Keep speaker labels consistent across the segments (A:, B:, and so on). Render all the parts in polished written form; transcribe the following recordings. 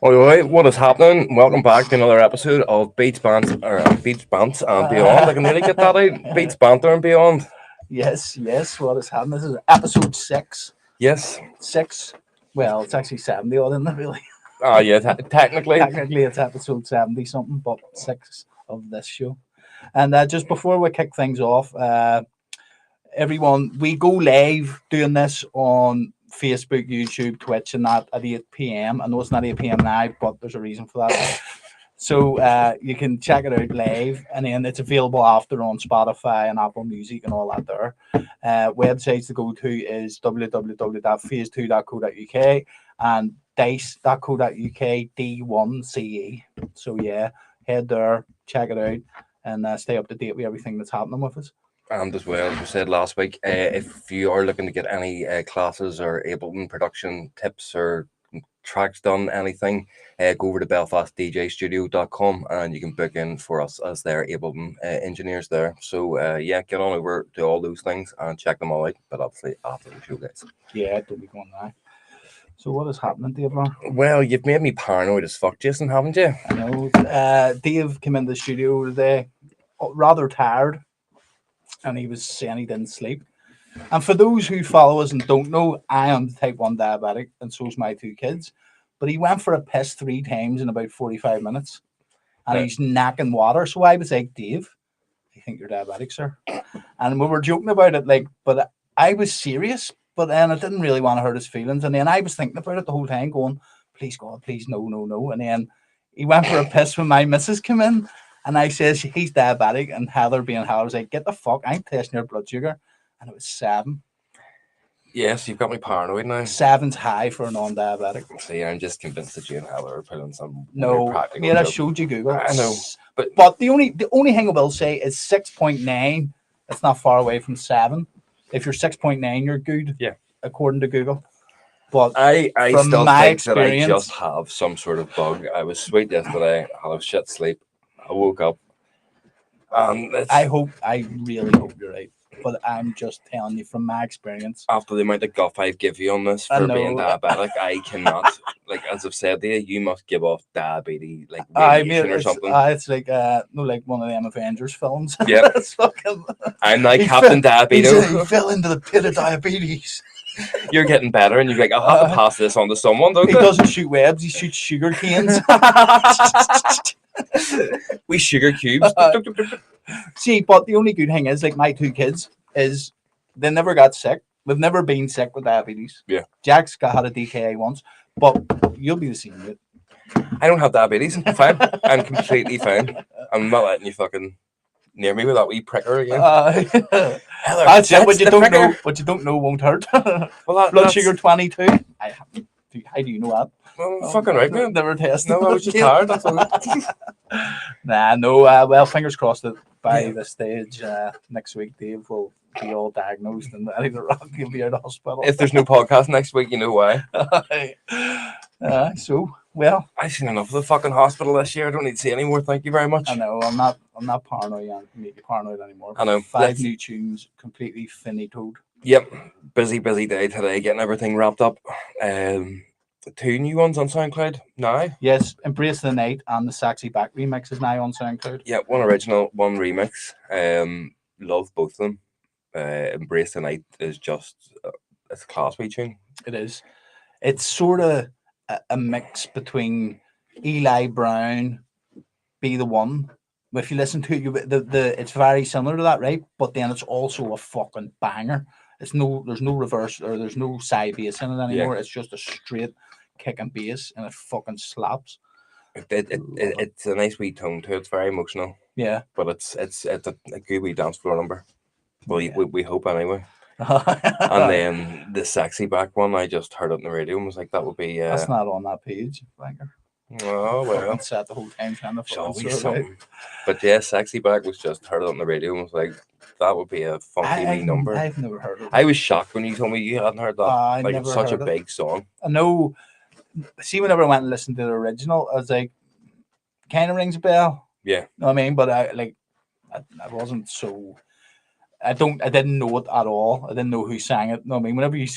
A: Alright, what is happening? Welcome back to another episode of Beats Bants and Beyond. I can nearly get that out. Beats Banter and Beyond.
B: Yes. What has happened? This is episode six.
A: Yes.
B: Six. Well, it's actually 70 odd, isn't it? Really.
A: Yeah. Technically.
B: Technically, it's episode 70 something, but six of this show. And just before we kick things off, everyone, we go live doing this on Facebook, YouTube, Twitch, and that at 8 p.m. I know it's not 8 p.m. now, but there's a reason for that. So you can check it out live, and then it's available after on Spotify and Apple Music and all that there. Websites to go to is www.phase2.co.uk and dice.co.uk D1CE. So yeah, head there, check it out, and stay up to date with everything that's happening with us.
A: And as well, as we said last week, if you are looking to get any classes or Ableton production tips or tracks done, anything, go over to belfastdjstudio.com and you can book in for us as their Ableton engineers there. So yeah, get on over to all those things and check them all out, but obviously after the show, guys.
B: Yeah, don't be going now. So what is happening, Dave?
A: Well, you've made me paranoid as fuck, Jason, haven't you?
B: I know. Dave came in the studio today rather tired, and he was saying he didn't sleep. And for those who follow us and don't know, I am type 1 diabetic, and so's my two kids. But he went for a piss 3 times in about 45 minutes, and he's knacking water. So I was like, Dave, I think you're diabetic, sir. And we were joking about it, but I was serious. But then I didn't really want to hurt his feelings. And then I was thinking about it the whole time, going, please, God, please, no. And then he went for a piss when my missus came in. And I says, he's diabetic. And Heather being Heather was like, get the fuck, I'm testing your blood sugar. And it was 7.
A: Yes, you've got me paranoid now.
B: 7's high for a non-diabetic.
A: See, I'm just convinced that you and Heather are putting some
B: No,
A: practical
B: I
A: joke.
B: showed you Google.
A: I know.
B: But the only thing I will say is 6.9. It's not far away from 7. If you're 6.9, you're good.
A: Yeah.
B: According to Google. But
A: I
B: from
A: still
B: my
A: think that I
B: experience,
A: just have some sort of bug. I was sweet yesterday. I had a shit sleep. I woke up.
B: I really hope you're right. But I'm just telling you from my experience.
A: After the amount of guff I give you on this for being diabetic, I cannot. Like as I've said to you, you must give off diabetes, like radiation or something.
B: It's like like one of them Avengers films.
A: Yeah, I'm like Captain Diabetes.
B: He fell into the pit of diabetes.
A: You're getting better, and you're like, I'll have to pass this on to someone. Don't
B: he doesn't shoot webs; he shoots sugar canes.
A: We sugar cubes.
B: See, but the only good thing is, like my two kids, is they never got sick. We've never been sick with diabetes.
A: Yeah.
B: Jack's had a DKA once, but you'll be the same with it.
A: I don't have diabetes. I'm fine. I'm completely fine. I'm not letting you fucking near me with that wee pricker again.
B: That's it. What you don't know, what you don't know won't hurt.
A: Well,
B: blood sugar 22. How do you know that?
A: Well, fucking right, man.
B: Never tested.
A: No, I was just tired. That's all.
B: No. Well, fingers crossed that by this stage next week, Dave will be all diagnosed and either rock you'll be out of hospital.
A: If there's no podcast next week, you know why.
B: Well,
A: I've seen enough of the fucking hospital this year. I don't need to see any more. Thank you very much.
B: I know. I'm not paranoid. I'm maybe paranoid anymore.
A: I know.
B: 5 new tunes, completely finitoed.
A: Yep. Busy day today, getting everything wrapped up. 2 new ones on SoundCloud now.
B: Yes, Embrace the Night and the Saxy Back remix is now on SoundCloud.
A: Yeah, 1 original, 1 remix. Love both of them. Embrace the Night is just it's a class wee tune.
B: It is. It's sort of a mix between Eli Brown, Be the One. If you listen to it, it's very similar to that, right? But then it's also a fucking banger. There's no reverse or there's no side bass in it anymore. Yeah. It's just a straight kick and bass, and it fucking slaps.
A: It's a nice wee tone to it. It's very emotional.
B: Yeah,
A: but it's a good wee dance floor number. Well, yeah. we hope anyway. And then the Sexy Back one, I just heard it on the radio and was like, that would be.
B: That's not on that page, Banker.
A: Oh well,
B: sat the whole time trying to
A: find something. But yeah, Sexy Back was just heard it on the radio and was like, that would be a funky wee number.
B: I've never heard of it.
A: I was shocked when you told me you hadn't heard that. Like it's such a big song.
B: I know. See, whenever I went and listened to the original, I was like, kind of rings a bell.
A: Yeah.
B: You know what I mean? But I wasn't so I didn't know it at all. I didn't know who sang it. No, I mean, whenever you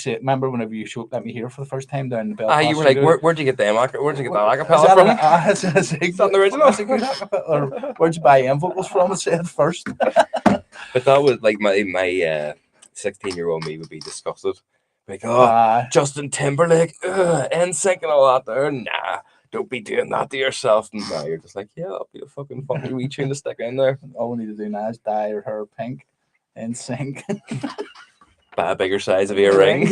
B: let me hear it for the first time down in the Belfast
A: You were like,
B: studio.
A: where'd you get them? Where'd you get that
B: Is
A: acapella
B: that
A: from?
B: is
A: that the original?
B: Is it good acapella? Or where'd you buy them vocals from? It said first.
A: But that was like my 16-year-old me would be disgusted. Like, oh, Justin Timberlake, NSYNC and all that there. Nah, don't be doing that to yourself. And now you're just like, yeah, I'll be a fucking funny wee tune to stick in there.
B: All we need to do now is dye your hair pink and NSYNC.
A: Buy a bigger size of earring.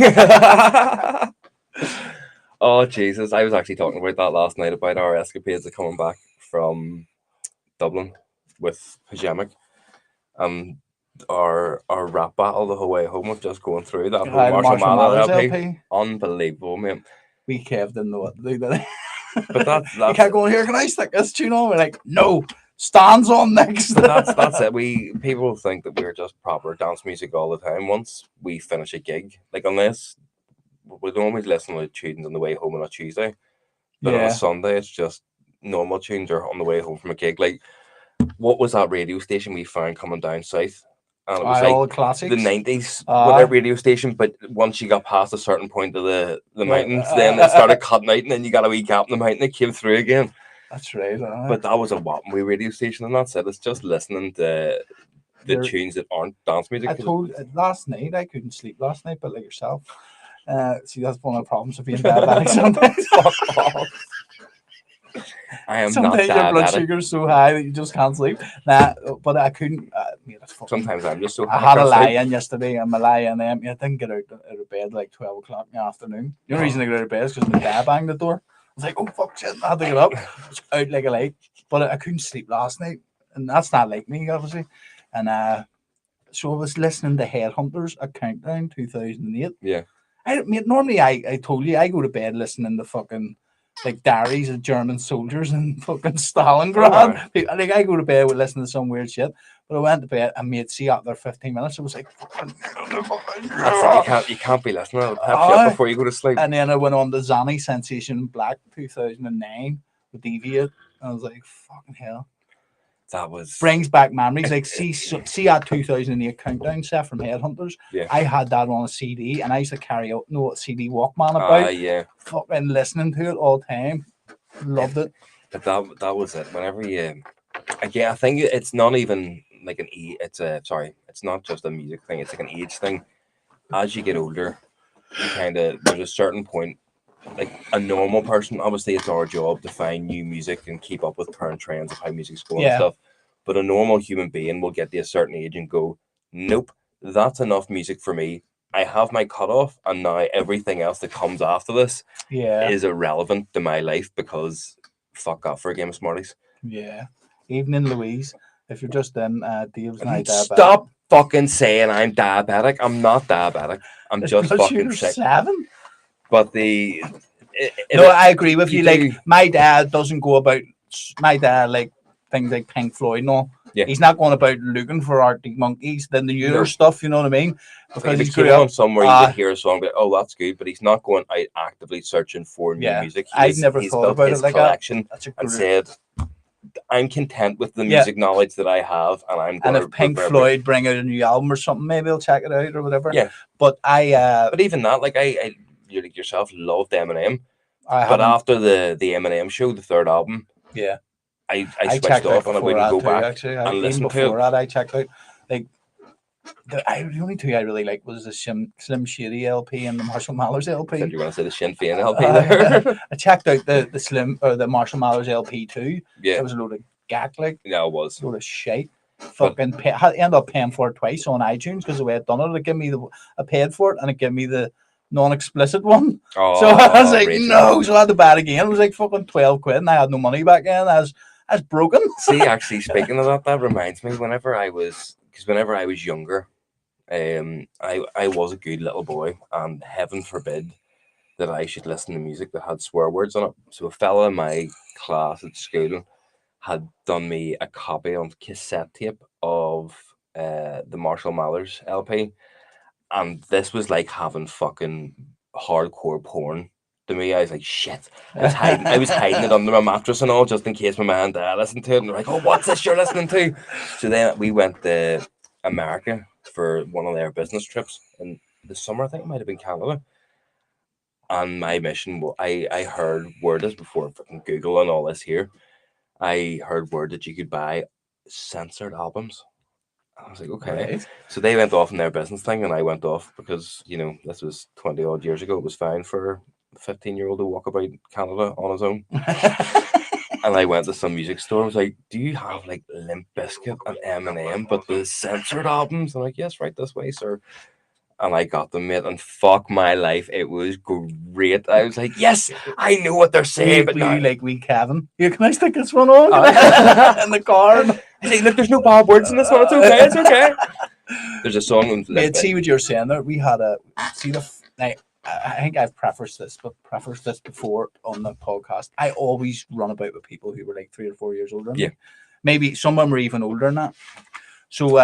A: Oh, Jesus. I was actually talking about that last night about our escapades of coming back from Dublin with Pajamic. Our rap battle the whole way home of just going through that whole Marshall Mathers LP. Unbelievable, man.
B: We Kev didn't know what to do, did he?
A: But that's
B: you can't go in here. Can I stick this tune on? We're like, no, stands on next.
A: But that's it. People think that we're just proper dance music all the time. Once we finish a gig, like unless we don't always listen to tunes on the way home on a Tuesday, but on a Sunday it's just normal tunes or on the way home from a gig. Like, what was that radio station we found coming down south? And it was like
B: all classics.
A: The 90s, whatever radio station. But once you got past a certain point of the mountains, then it started cutting out, and then you got a wee gap in the mountain. It came through again.
B: That's right.
A: But that was a Wattenway radio station, and that's it. It's just listening to the tunes that aren't dance music.
B: I told last night I couldn't sleep last night, but like yourself. See, that's one of the problems of being diabetic sometimes.
A: I am
B: sometimes
A: not
B: your blood sugar's so high that you just can't sleep. Nah, but I couldn't.
A: Sometimes I'm just so.
B: I had a lie-in yesterday, and my lie-in, I didn't get out of bed like 12 o'clock in the afternoon. The only reason I got out of bed is because my dad banged the door. I was like, oh fuck shit, I had to get up. I was out like a light, but I couldn't sleep last night, and that's not like me, obviously. And so I was listening to Headhunters, a countdown 2008.
A: Yeah.
B: Normally I told you I go to bed listening to fucking like diaries of German soldiers and fucking Stalingrad. Like I go to bed with listening to some weird shit. But I went to bed and made see after 15 minutes. I was like,
A: you can't be listening to it before you go to sleep.
B: And then I went on the Zanny Sensation Black 2009 with Deviate. I was like, fucking hell.
A: That was
B: brings back memories. Like see that 2008 countdown set from Headhunters.
A: Yeah.
B: I had that on a CD, and I used to carry out CD Walkman about.
A: Yeah.
B: Fucking listening to it all the time. Loved it.
A: But that was it. Whenever you, again, I think it's not even like an it's not just a music thing. It's like an age thing. As you get older, you there's a certain point. Like a normal person, obviously it's our job to find new music and keep up with current trends of how music's going and stuff. But a normal human being will get to a certain age and go, nope, that's enough music for me. I have my cutoff, and now everything else that comes after this is irrelevant to my life because fuck off for a game of Smarties.
B: Yeah. Evening, Louise. If you're just in, Dave's now diabetic.
A: Stop fucking saying I'm diabetic. I'm not diabetic. I'm just fucking sick.
B: 7?
A: But
B: I agree with you. Like my dad doesn't go about. My dad like things like Pink Floyd and all.
A: Yeah.
B: He's not going about looking for Arctic Monkeys, the newer stuff. You know what I mean?
A: Because he's going on somewhere you can hear a song, but oh, that's good. But he's not going out actively searching for new music.
B: I've never thought about it like
A: collection that. And said, I'm content with the music knowledge that I have, and I'm.
B: And if Pink Floyd bring out a new album or something, maybe I'll check it out or whatever.
A: Yeah.
B: But
A: But even that, like you like yourself, loved Eminem. But after the Eminem show, the third album, I switched off and I wouldn't go back and listen to it.
B: That I checked out like the only two I really liked was the Slim Shady LP and the Marshall Mathers LP.
A: You're going to say the Sinn Féin LP there.
B: I checked out the Slim or the Marshall Mathers LP too.
A: Yeah,
B: it was a load of gack like.
A: Yeah, it was
B: a load of shit. Fucking ended up paying for it twice on iTunes because the way I'd done it, I paid for it and it gave me the non-explicit one.
A: Oh,
B: so I was like, no. So I had to buy it again. It was like fucking 12 quid and I had no money back then. I was broken.
A: See, actually, speaking of that reminds me, whenever I was younger, I was a good little boy, and heaven forbid that I should listen to music that had swear words on it. So a fella in my class at school had done me a copy on cassette tape of the Marshall Mathers LP. And this was like having fucking hardcore porn to me. I was like, shit. I was hiding it under my mattress and all, just in case my man and dad listened to it. And they're like, oh, what's this you're listening to? So then we went to America for one of their business trips in the summer. I think it might have been Canada. And my mission, I heard word this before fucking Google and all this here. I heard word that you could buy censored albums. I was like, okay.
B: Right.
A: So they went off in their business thing, and I went off because, this was 20 odd years ago. It was fine for a 15-year-old to walk about Canada on his own. And I went to some music store. I was like, do you have like Limp Bizkit and Eminem, but the censored albums? I'm like, yes, right this way, sir. And I got them, mate, and fuck my life, it was great. I was like, yes, I know what they're saying, but
B: you
A: now...
B: like wee Kevin. Here, can I stick this one on in the car?
A: I say, look, there's no bad words in this one. It's okay. It's okay. There's a song on
B: Mate, see what you're saying there. We had a now, I think I've prefaced this before on the podcast. I always run about with people who were like 3 or 4 years older than me. Maybe some of them were even older than that. So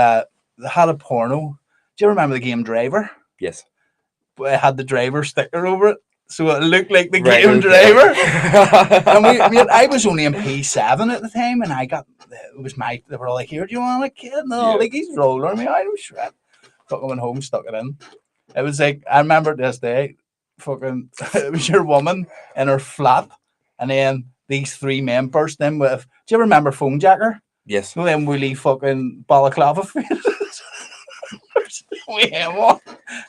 B: they had a porno. Do you remember the game Driver?
A: Yes.
B: It had the driver sticker over it, so it looked like the game Driver. And I was only in P7 at the time, and they were all like, here, do you want a kid? No, like he's rolling me. I was shred. Fucking went home, stuck it in. It was like, I remember this day, fucking, it was your woman in her flat, and then these 3 men burst in with, do you ever remember Phone Jacker?
A: Yes.
B: So then Willie fucking balaclava faces.
A: Are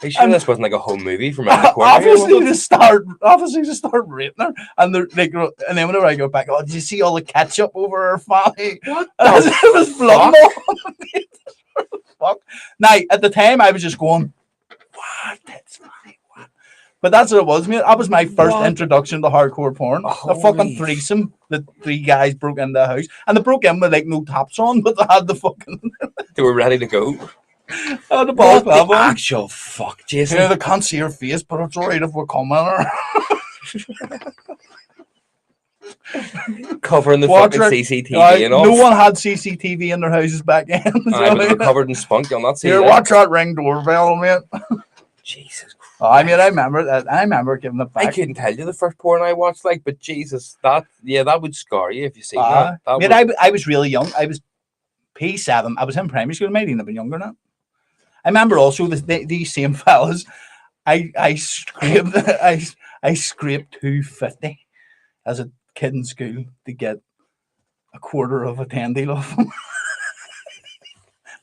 A: you sure this wasn't like a home movie from around the corner?
B: Obviously to start rating her, and they're like, and then whenever I go back, did you see all the ketchup over her family?
A: What?
B: It was blood. Fuck. Now at the time I was just going, what? That's funny. What? But that's what it was, mate. That was my first introduction to hardcore porn. A fucking threesome. The 3 guys broke into the house, and they broke in with like no tops on, but they had the fucking.
A: They were ready to go.
B: Oh, the balaclava.
A: Actual fuck, Jason.
B: Yeah, they can't see her face, but it's alright if we're coming on her.
A: Covering the fucking CCTV and all.
B: No one had CCTV in their houses back then.
A: But they were covered in spunk. You'll not see
B: Here, watch that ring doorbell, mate.
A: Jesus Christ.
B: I mean, I remember that. I remember giving it back.
A: I couldn't tell you the first porn I watched, but Jesus, that would scar you if you see that.
B: I was really young. I was P7. I was in primary school. Maybe even younger than that. I remember also these same fellas. I scraped I scraped 250 as a kid in school to get a quarter of a 10 deal off them.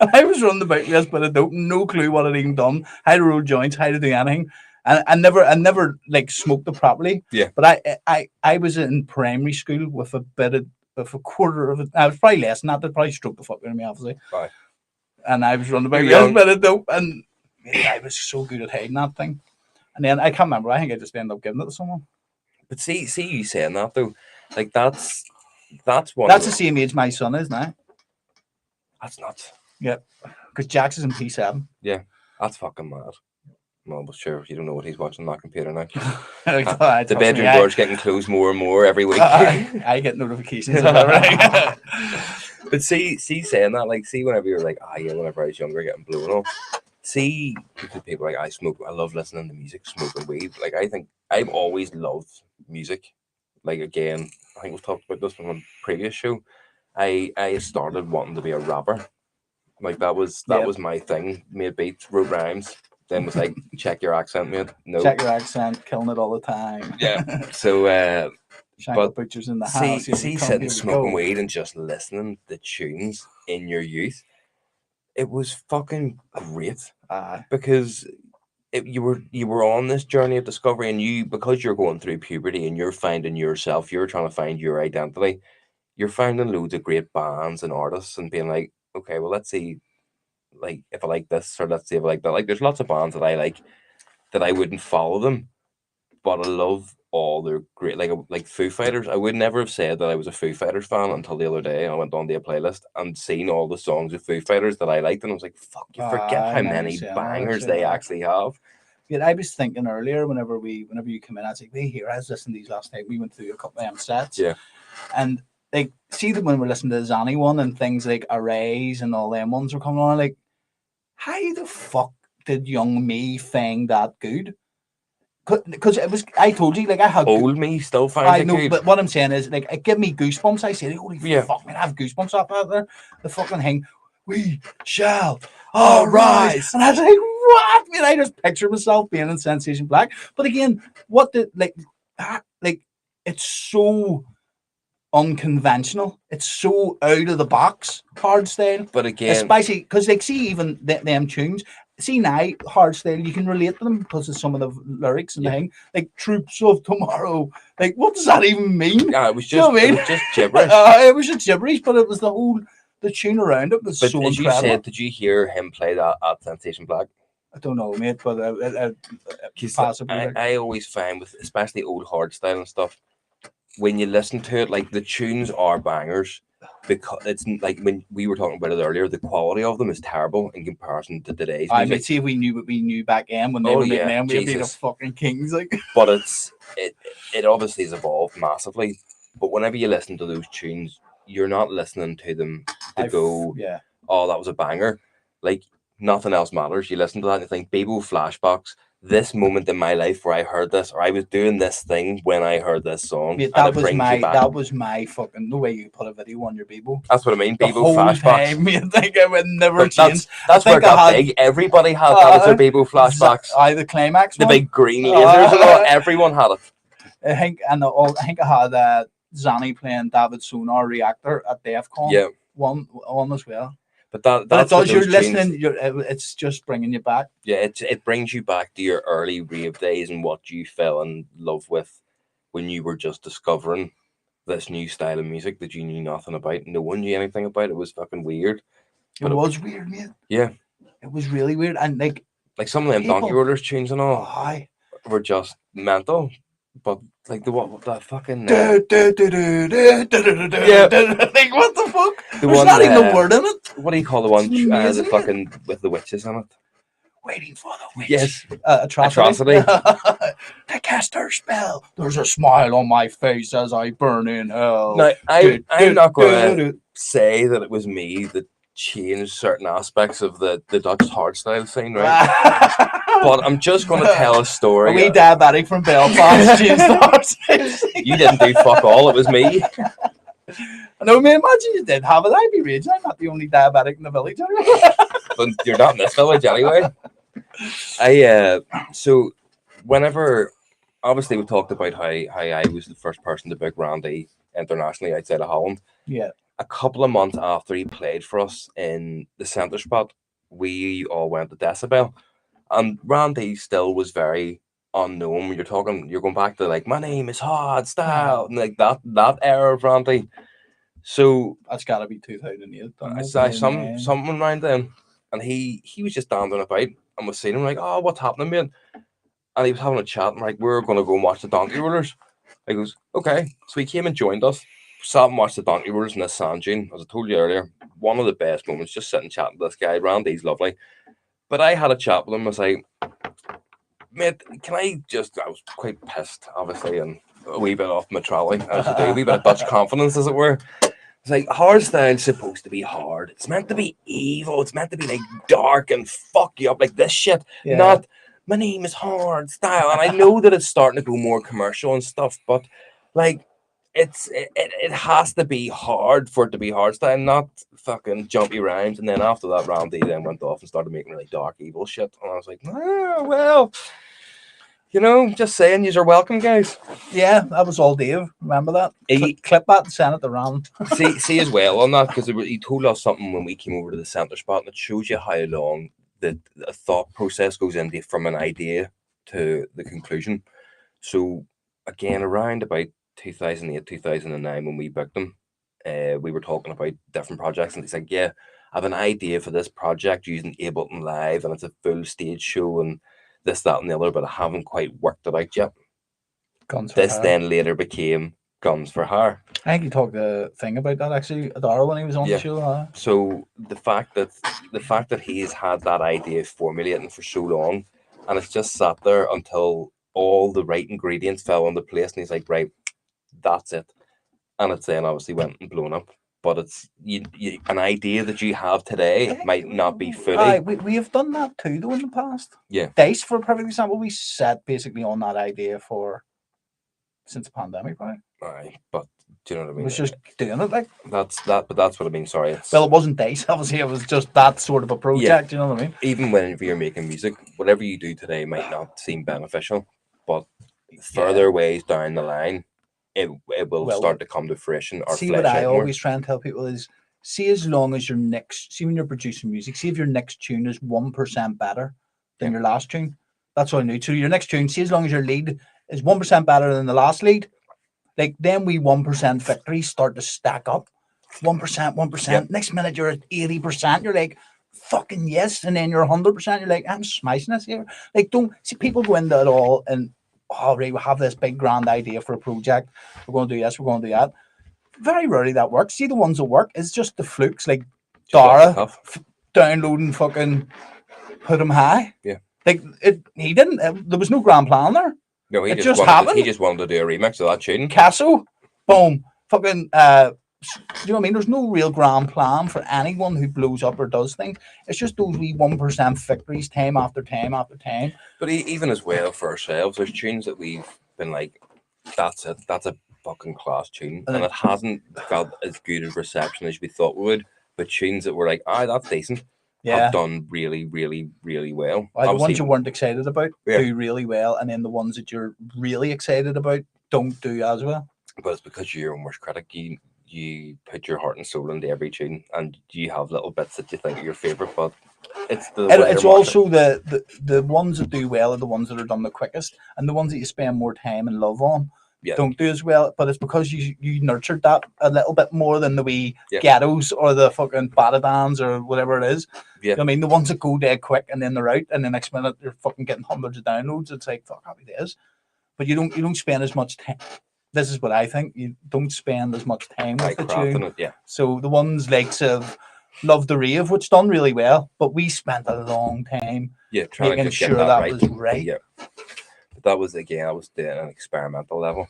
B: And I was running about this, but I don't no clue what I'd even done. How to roll joints, how to do anything. And I never like smoked it properly.
A: Yeah.
B: But I was in primary school with a bit of a quarter of it. I was probably less than that. They probably stroked the fuck out of me, obviously.
A: Right.
B: And I was running about this bit of dope, and I was so good at hiding that thing. And then I can't remember. I think I just ended up giving it to someone.
A: But see you saying that though, like that's one.
B: That's the same age my son is now.
A: That's nuts.
B: Yeah, because Jax is in P7.
A: Yeah, that's fucking mad. Well, but sure, you don't know what he's watching on that computer now.
B: The
A: bedroom door's getting closed more and more every week.
B: I get notifications of that, right?
A: But see, saying that, like, see, whenever you're like, whenever I was younger, getting blown off. See, people like, I love listening to music, smoking weed. Like, I think I've always loved music. Like, again, I think we've talked about this from a previous show. I started wanting to be a rapper. Like, that was my thing. Made beats, wrote rhymes. Then was like, check your accent, mate. No.
B: Check your accent, killing it all the time.
A: Yeah. So,
B: but butchers in the house.
A: See sitting smoking weed and just listening to tunes in your youth, it was fucking great. Because you were on this journey of discovery, and because you're going through puberty and you're finding yourself, you're trying to find your identity. You're finding loads of great bands and artists and being like, okay, well, let's see, like, if I like this, or let's see if I like that. Like, there's lots of bands that I like that I wouldn't follow them, but I love all their great, like Foo Fighters. I would never have said that I was a Foo Fighters fan until the other day. I went on their playlist and seen all the songs of Foo Fighters that I liked, and I was like, fuck, you forget how many bangers they actually have.
B: Yeah, I was thinking earlier, whenever you come in, I was like, hey, here, I was listening to these last night. We went through a couple of them sets.
A: Yeah.
B: And like, see that when we're listening to the Zanny one and things like Arrays and all them ones were coming on, like, how the fuck did young me find that good? Because it was, I told you, like, I had
A: old me still finds it good.
B: But what I'm saying is, like, it gave me goosebumps. I said, holy fuck, man, I have goosebumps up out there. The fucking thing, we shall oh, rise.
A: rise.
B: And I was like, what? Man, I just picture myself being in Sensation Black. But again, what the, like, it's so unconventional. It's so out of the box hard style.
A: But again,
B: Especially because, like, see, even them tunes, see now, hard style, you can relate to them because of some of the lyrics and the thing. Like, Troops of Tomorrow. Like, what does that even mean?
A: yeah, it was
B: Do you know
A: just
B: what I
A: it
B: mean?
A: was just gibberish.
B: It was just gibberish, but it was the tune around it was
A: But
B: so
A: as you
B: incredible.
A: said, did you hear him play that at Sensation Black?
B: I don't know, mate, but
A: Because
B: possibly.
A: I always find with especially old hard style and stuff, when you listen to it, like the tunes are bangers, because it's like when we were talking about it earlier, the quality of them is terrible in comparison to today's
B: I
A: music.
B: mean, see if we knew what we knew back then when they
A: Oh,
B: were making
A: yeah,
B: them, we'd be the
A: Jesus.
B: fucking kings. Like,
A: But it obviously has evolved massively. But whenever you listen to those tunes, you're not listening to them to go,
B: yeah.
A: oh, that was a banger. Like, nothing else matters. You listen to that and you think, Bebo flashbacks, this moment in my life where I heard this, or I was doing this thing when I heard this song.
B: Mate,
A: and it brings you back.
B: that was my fucking, the way you put a video on your Bebo.
A: That's what I mean,
B: The
A: Bebo
B: whole
A: flashbacks.
B: time, mate, like it would never
A: But
B: change.
A: that's where it got big. Everybody had that was their Bebo flashbacks.
B: The climax
A: The
B: one.
A: big green lasers and all. Everyone had it.
B: I think I had Zanny playing David Sonar Reactor at DEFCON.
A: Yeah.
B: One as well.
A: But
B: But
A: that's
B: it does. You're
A: tunes,
B: listening. It's just bringing you back.
A: Yeah, it brings you back to your early rave days and what you fell in love with when you were just discovering this new style of music that you knew nothing about. No one knew anything about. It was fucking weird.
B: It was weird, man.
A: Yeah.
B: It was really weird, and like
A: some of them
B: people-
A: Donkey Rollers tunes and all
B: aye.
A: were just mental. But like the fucking
B: Yeah. Like what the fuck? There's
A: one,
B: not even a word in it.
A: what do you call the one
B: It's amazing,
A: the fucking with the witches on it?
B: Waiting for the witch.
A: Yes.
B: Atrocity. To cast her spell. There's a smile on my face as I burn in hell.
A: Now, I'm not going to say that it was me that changed certain aspects of the Dutch hardstyle scene, right? But I'm just going to tell a story.
B: Are we diabetic from Belfast? Changed the hardstyle scene?
A: You didn't do fuck all. It was me.
B: I know, man. Imagine you did have it. I'd be raging. I'm not the only diabetic in the village.
A: But you're not in this village anyway. So whenever, obviously we talked about how I was the first person to book Randy internationally outside of Holland.
B: Yeah.
A: A couple of months after he played for us in the centre spot, we all went to Decibel, and Randy still was very unknown. When you're going back to like, my name is Hard Style, and like that era of Randy. So
B: that's got to be 2008.
A: I saw someone around then, and he was just standing about, and was seeing him like, oh, what's happening, man? And he was having a chat, and like, we're gonna go and watch the Donkey Rollers. He goes, okay. So he came and joined us, sat and watched the Donkey Rollers in this sand dune. As I told you earlier, one of the best moments, just sitting chatting to this guy. Randy's lovely. But I had a chat with him. I was like, mate, I was quite pissed, obviously, and a wee bit off my trolley. As you do, a wee bit of Dutch confidence, as it were. It's like, hardstyle's supposed to be hard. It's meant to be evil. It's meant to be like dark and fuck you up like this shit. Yeah. Not, my name is Hard Style. And I know that it's starting to go more commercial and stuff, but like, it has to be hard for it to be hardstyle, not fucking jumpy rhymes. And then after that, Randy then went off and started making really dark, evil shit. And I was like, oh, well, just saying, you're welcome, guys.
B: Yeah, that was all Dave. Remember that? Clip that and send it to Ram.
A: see as well on that, because he told us something when we came over to the centre spot, and it shows you how long the thought process goes into from an idea to the conclusion. So again, around about 2008, 2009, when we booked him, we were talking about different projects, and he's like, yeah, I have an idea for this project using Ableton Live, and it's a full stage show, and this, that, and the other, but I haven't quite worked it out yet. This then later became Guns for Hire.
B: I think you talked the thing about that actually, Adara, when he was on the show. Huh?
A: So the fact that he's had that idea formulating for so long, and it's just sat there until all the right ingredients fell into place, and he's like, right, that's it. And it's then obviously went and blown up. But it's an idea that you have today might not be fully.
B: We have done that too, though, in the past.
A: Yeah.
B: Dice, for a perfect example, we set basically on that idea since the pandemic, right?
A: Aye, but Do you know what I
B: It
A: mean?
B: was just doing it like.
A: But that's what I mean. Sorry, it's
B: Well, it wasn't Dice, obviously. It was just that sort of a project. You know what I mean?
A: even whenever you're making music, whatever you do today might not seem beneficial, but
B: Yeah.
A: further ways down the line, it will
B: Well,
A: start to come to fruition or
B: See, what
A: flesh
B: I
A: out more.
B: always try and tell people is, see, as long as see when you're producing music, see if your next tune is 1% better than your last tune. That's all I need. So your next tune, see, as long as your lead is 1% better than the last lead, like then we 1% victories start to stack up. 1%, 1%. Next minute you're at 80%. You're like, fucking yes. And then you're 100%. You're like, I'm smashing this here. Like, don't see people go into it all and, oh, right, we have this big grand idea for a project. We're going to do this, we're going to do that. Very rarely that works. See, the ones that work is just the flukes, like
A: Just off the
B: Dara
A: cuff.
B: downloading fucking Put 'Em High.
A: Yeah.
B: Like, he didn't, there was no grand plan there.
A: No,
B: It just
A: he
B: happened.
A: just wanted to do a remix of that tune.
B: Casso, boom, fucking, do you know what I mean? There's no real grand plan for anyone who blows up or does things. It's just those wee 1% victories time after time after time.
A: But even as well for ourselves, there's tunes that we've been like, that's a fucking class tune, and it hasn't got as good a reception as we thought we would. But tunes that were like, that's decent, have done really, really, really well.
B: The ones you weren't excited about do really well, and then the ones that you're really excited about don't do as well.
A: But it's because you're your own worst critic. You put your heart and soul into every tune, and you have little bits that you think are your favorite, but it's
B: also the ones that do well are the ones that are done the quickest, and the ones that you spend more time and love on don't do as well. But it's because you nurtured that a little bit more than the wee ghettos or the fucking Badadans or whatever it is.
A: Yeah.
B: I mean, the ones that go dead quick and then they're out, and the next minute you're fucking getting hundreds of downloads. It's like, fuck, happy days. But you don't spend as much time. This is what I think. You don't spend as much time with the tune. So the ones like Love the Rave, which done really well, but we spent a long time making sure that was right.
A: Yeah. But that was, again, I was doing an experimental level.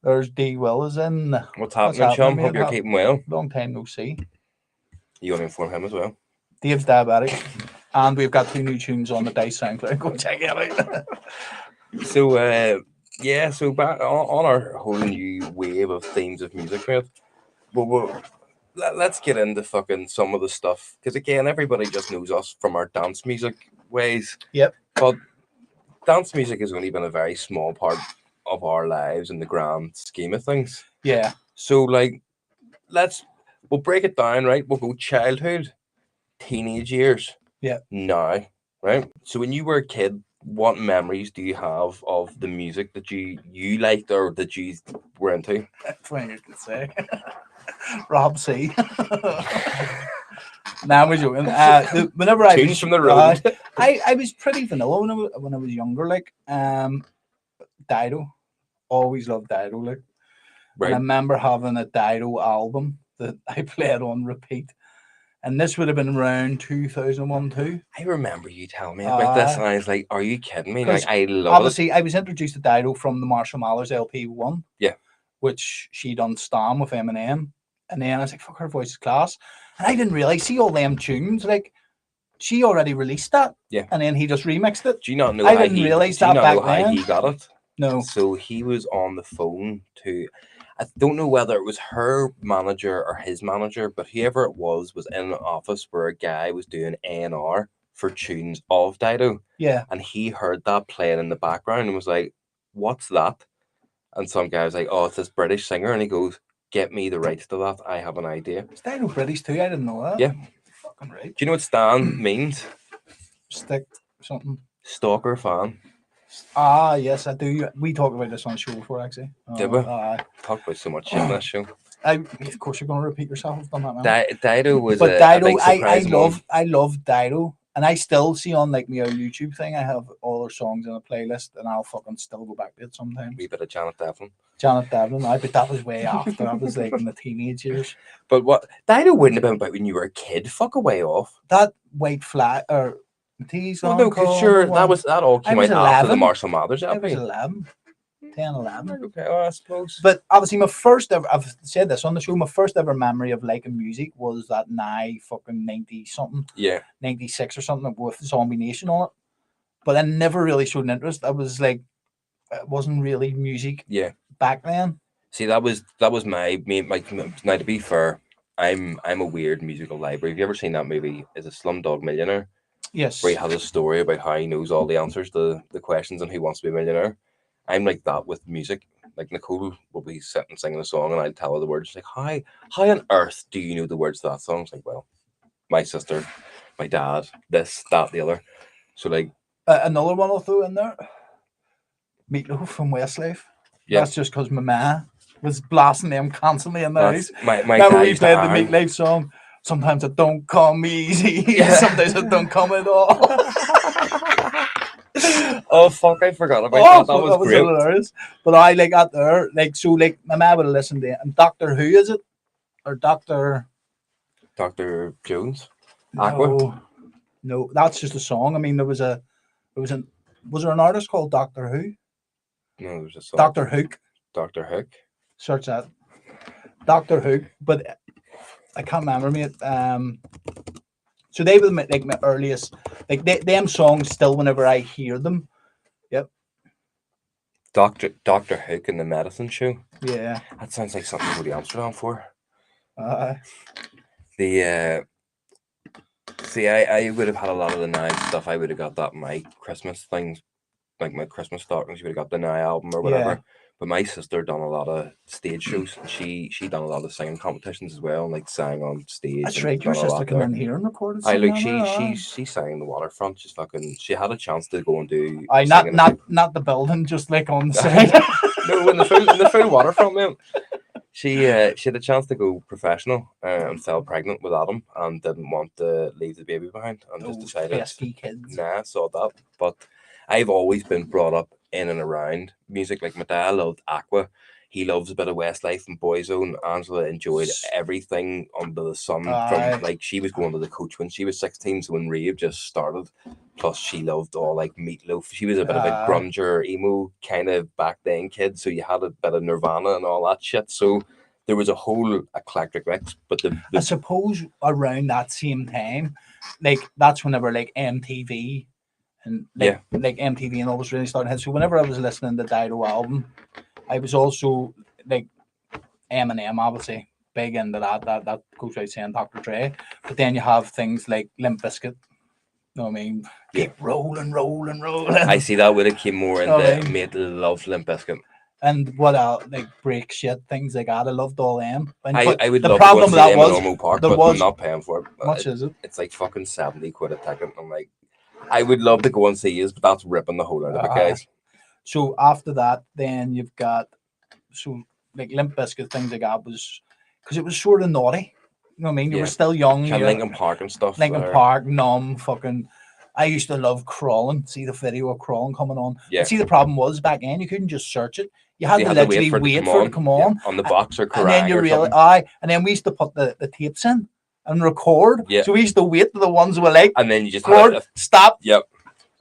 B: There's D. Willis in.
A: What's happening, Chum? Hope you're keeping well.
B: Long time no see.
A: You want to inform him as well?
B: Dave's diabetic. And we've got 2 new tunes on the Dice SoundCloud. Go check it out.
A: So, so back on our whole new wave of themes of music, mate. Let's get into fucking some of the stuff, because again, everybody just knows us from our dance music ways.
B: Yep.
A: But dance music has only been a very small part of our lives in the grand scheme of things.
B: Yeah.
A: So, like, we'll break it down, right? We'll go childhood, teenage years.
B: Yeah.
A: Now, right? So when you were a kid, what memories do you have of the music that you liked or that you were into?
B: That's what you can say. Rob C. Nah, we're joking. Whenever I was
A: from the road,
B: I was pretty vanilla when I was younger. Like, Dido, always loved Dido. Like,
A: right.
B: And I remember having a Dido album that I played on repeat. And this would have been around 2001 too.
A: I remember you telling me about this, and I was like, "Are you kidding me?" Like, I love it.
B: Obviously, I was introduced to Dido from the Marshall Mathers LP1.
A: Yeah.
B: Which she done Stam with Eminem. And then I was like, fuck, her voice is class. And I didn't realize, see all them tunes, like, she already released that.
A: Yeah.
B: And then he just remixed it.
A: Do you not know
B: I didn't realize that back then.
A: How he got it?
B: No.
A: So he was on the phone to, I don't know whether it was her manager or his manager, but whoever it was in an office where a guy was doing A&R for tunes of Dido.
B: Yeah.
A: And he heard that playing in the background and was like, what's that? And some guy was like, oh, it's this British singer. And he goes, get me the rights to that. I have an idea.
B: Is Dido British too? I didn't know that.
A: Yeah.
B: Fucking right.
A: Do you know what Stan means?
B: Stick something.
A: Stalker fan.
B: Ah, yes, I do. We talked about this on the show before, actually.
A: Did we? Talk about so much on this show.
B: Of course, you're going to repeat yourself. I've done that, man.
A: Dido was
B: but Dido,
A: a big surprise.
B: I love Dido. And I still see on like my YouTube thing, I have all her songs in a playlist, and I'll fucking still go back to it sometimes.
A: Wee bit of Janet Devlin.
B: But that was way after. That was like in the teenage years.
A: But what Dido wouldn't have been about when you were a kid. Fuck away off.
B: That White Flag or T's on.
A: Well, no, sure, that all came out after the Marshall Mathers
B: LP. I was 11. 10, 11.
A: Okay, well, I suppose.
B: But obviously, my first ever, I've said this on the show, my first ever memory of liking music was that fucking 90 something.
A: Yeah.
B: 96 or something with Zombie Nation on it. But I never really showed an interest. I was like, it wasn't really music back then.
A: See, that was my main. Like, now to be fair, I'm a weird musical library. Have you ever seen that movie? Is it Slumdog Millionaire? Where he
B: Yes.
A: has a story about how he knows all the answers to the questions and who wants to be a millionaire. I'm like that with music. Like Nicole will be sitting singing a song and I'll tell her the words. She's like, how on earth do you know the words to that song? It's like, well, my sister, my dad, this, that, the other. So like,
B: Another one I'll throw in there. Meatloaf from Westlife.
A: yeah,
B: That's just because my ma was blasting them constantly in the
A: that's
B: house.
A: my
B: Remember
A: dad
B: we
A: used to
B: played the
A: iron.
B: Meatloaf song? Sometimes it don't come easy.
A: Yeah.
B: Sometimes it don't come at all.
A: Oh fuck! I forgot about
B: Oh,
A: that. That
B: fuck,
A: was
B: that was
A: great.
B: hilarious. But I like at there, like so, like my ma would have listened to it. And Doctor Who is it or Doctor?
A: Dr. Jones, Aqua.
B: No, no, that's just a song. I mean, there was an, was there an artist called Doctor Who?
A: No, there's a song.
B: Doctor Hook.
A: Dr. Hook.
B: Search that. Doctor Who. But I can't remember, mate. So they were like my earliest, like them songs. Still, whenever I hear them, yep,
A: Doctor Hook in the Medicine Show.
B: yeah.
A: That sounds like something to go to Amsterdam for.
B: Uh,
A: The see, I would have had a lot of the Nye stuff. I would have got that in my Christmas things, like my Christmas stockings. You would have got the Nye album or
B: yeah.
A: whatever. But my sister done a lot of stage shows, and she done a lot of singing competitions as well, and like sang on stage
B: That's
A: and
B: right. Your
A: done a
B: sister
A: lot
B: came
A: there.
B: in here and recorded
A: I
B: something
A: like
B: on there.
A: she sang in the waterfront. She had a chance to go and do
B: I
A: singing.
B: not the building, just like on the side.
A: No, in the full waterfront, man. She had a chance to go professional and fell pregnant with Adam and didn't want to leave the baby behind and just
B: Those
A: decided,
B: pesky kids.
A: nah, saw that. But I've always been brought up in and around music. Like my dad loved Aqua. He loves a bit of Westlife and Boyzone. Angela enjoyed everything under the sun. From like she was going to the coach when she was 16, so when rave just started. Plus, she loved all like Meatloaf. She was a bit of a grunger, emo kind of back then kid, so you had a bit of Nirvana and all that shit. So there was a whole eclectic mix. But
B: I suppose around that same time, like that's whenever like MTV and like MTV and all was really starting to hit. So whenever I was listening to the Dido album, I was also like Eminem, obviously big into that goes without saying, Dr. Dre. But then you have things like Limp Bizkit. You know what I mean? Keep rolling, rolling, rolling.
A: I see that would have came more into
B: I mean?
A: made love Limp Bizkit.
B: And what else, like break shit, things like that. I loved all them. And,
A: I would
B: the
A: love
B: problem
A: to go and see
B: with that
A: them
B: was
A: in Ormo Park,
B: there
A: but
B: was
A: I'm not paying for it.
B: much is it?
A: It's like fucking 70 quid a ticket. I'm like, I would love to go and see you, but that's ripping the whole out of it, guys.
B: So after that, then you've got like Limp Bizkit, things like that was because it was sort of naughty. You know what I mean? You were still young.
A: Lincoln Park and stuff.
B: Lincoln Park, numb, fucking. I used to love Crawling. See the video of Crawling coming on.
A: Yeah.
B: But see, the problem was back then you couldn't just search it. You had to literally wait for it to come on
A: on the box or
B: and then you really and then we used to put the tapes in and record.
A: Yeah.
B: So we used to wait for the ones we like.
A: And then you just
B: record, stop.
A: Yep.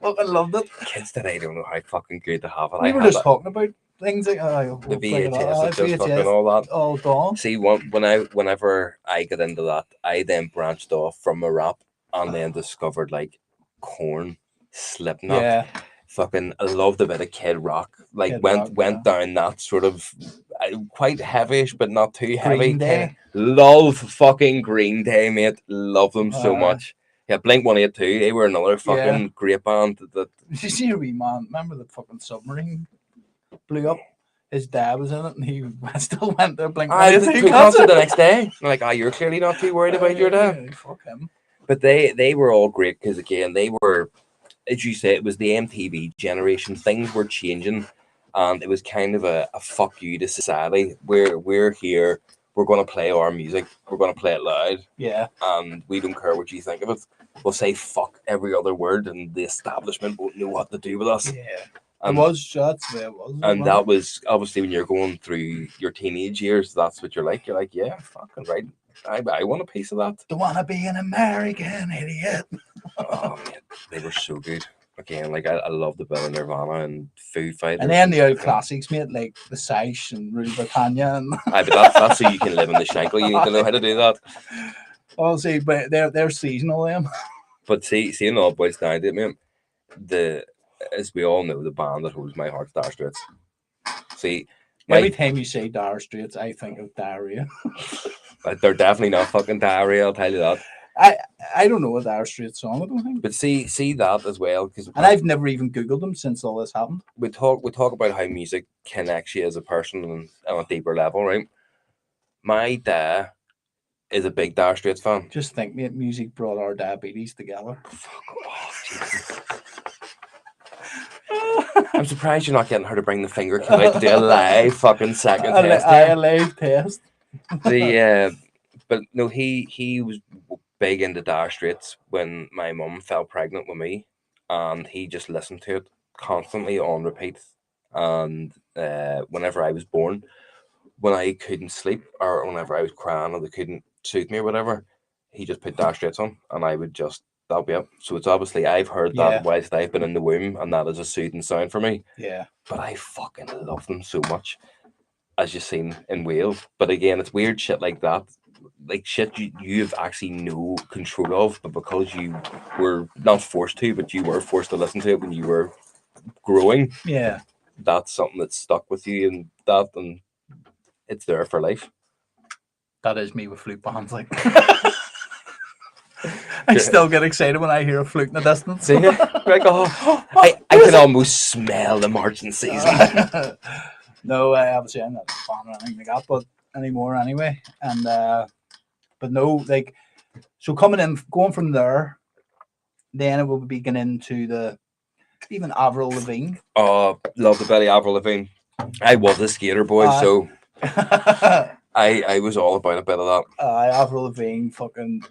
B: Fucking loved it.
A: Kids today don't know how fucking good to have it.
B: We were just talking about things like
A: the VHS, just fucking all that.
B: All done.
A: See, whenever I got into that, I then branched off from a rap and then discovered like Korn, Slipknot.
B: Yeah.
A: Fucking, I loved a bit of Kid Rock. Like went down that sort of quite heavyish, but not too heavy.
B: Green Day.
A: Love fucking Green Day, mate. Love them so much. Yeah, Blink-182. They were another fucking great band. Did
B: you see a wee man? Remember the fucking submarine blew up? His dad was in it, and he still went there. Blink-182
A: concert the next day. I'm like, you're clearly not too worried about your dad.
B: Fuck him.
A: But they were all great because again, they were, as you say, it was the MTV generation. Things were changing, and it was kind of a fuck you to society. We're here. We're going to play our music. We're going to play it loud.
B: Yeah.
A: And we don't care what you think of it. We'll say fuck every other word, and the establishment won't know what to do with us.
B: Yeah. And that's the way it was.
A: And that was obviously when you're going through your teenage years. That's what you're like. You're like, yeah, fucking right. I want a piece of that.
B: Don't want to be an American idiot.
A: Oh man, they were so good. Again, like I love the Bill Nirvana and Foo Fighters.
B: And then the old classics, mate, like the Sash and Rudy Britannia. And
A: but that's so you can live in the shankle. You need to know how to do that.
B: Oh, see, but they're seasonal, them.
A: But seeing all boys down to it, man. As we all know, the band that holds my heart, Star Straits. See,
B: Every time you say Dire Straits, I think of diarrhea.
A: They're definitely not fucking diarrhea, I'll tell you that.
B: I I don't know a Dire Straits song. I don't think.
A: But see that as well, because
B: And I've never even Googled them since all this happened.
A: we talk about how music connects you as a person on a deeper level, right? My dad is a big Dire Straits fan.
B: Just think, mate, music brought our diabetes together.
A: Fuck off, Jesus. I'm surprised you're not getting her to bring the finger kill out to do a live fucking second test there.
B: A live test.
A: But no, he was big into Dire Straits when my mum fell pregnant with me, and he just listened to it constantly on repeat. And whenever I was born, when I couldn't sleep or whenever I was crying or they couldn't soothe me or whatever, he just put Dire Straits on, and I would just that'll be up. So it's obviously I've heard
B: Yeah.
A: that whilst I've been in the womb, and that is a soothing sound for me.
B: Yeah.
A: But I fucking love them so much, as you've seen in Wales. But again, it's weird shit like that, like shit you've actually no control of, but because you were not forced to, but you were forced to listen to it when you were growing.
B: Yeah.
A: That's something that's stuck with you, and it's there for life.
B: That is me with flute bands, like. I still get excited when I hear a flute in the distance.
A: See, like, I can almost smell the marching season.
B: No, obviously I'm not a fan or anything like that, but anymore anyway. And but no, like, so going from there, then it will be getting into the even Avril Lavigne.
A: Oh, love the Betty Avril Lavigne. I was a skater boy, so I was all about a bit of that.
B: Avril Lavigne, fucking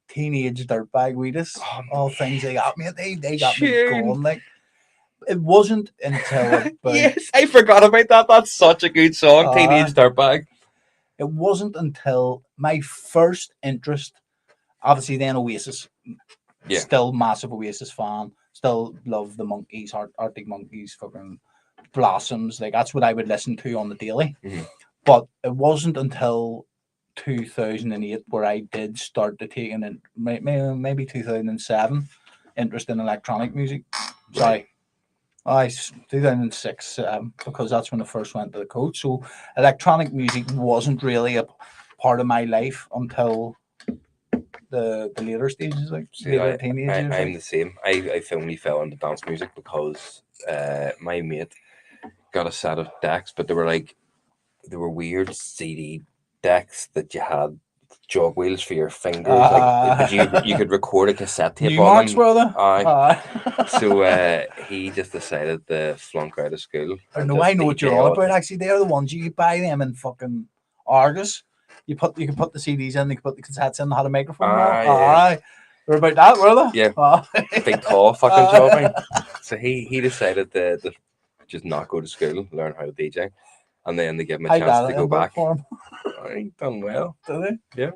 B: Teenage Dirtbag Weedus, all things they got me. They got me going. Like, it wasn't until
A: yes, I forgot about that. That's such a good song, Teenage Dirtbag.
B: It wasn't until my first interest, obviously then Oasis. Yeah. Still massive Oasis fan. Still love the Monkeys, Arctic Monkeys, fucking Blossoms. Like, that's what I would listen to on the daily.
A: Mm-hmm.
B: But it wasn't until 2008 where I did start to take in maybe 2007 interest in electronic music. Sorry. 2006 because that's when I first went to the coach. So electronic music wasn't really a part of my life until the later stages, like later teenagers.
A: I'm the same. I only fell into dance music because my mate got a set of decks, but they were weird CD decks that you had jog wheels for your fingers, but you could record a cassette tape on them.
B: Were
A: there? So he just decided to flunk out of school.
B: I know what you're on about. Actually, they're the ones you buy them in fucking Argus. You can put the CDs in, you can put the cassettes in, had a microphone. They're about that, were they?
A: Yeah, big tall fucking jobbing. So he decided to just not go to school, learn how to DJ. And then they give him a chance to go back. He done well.
B: Did he?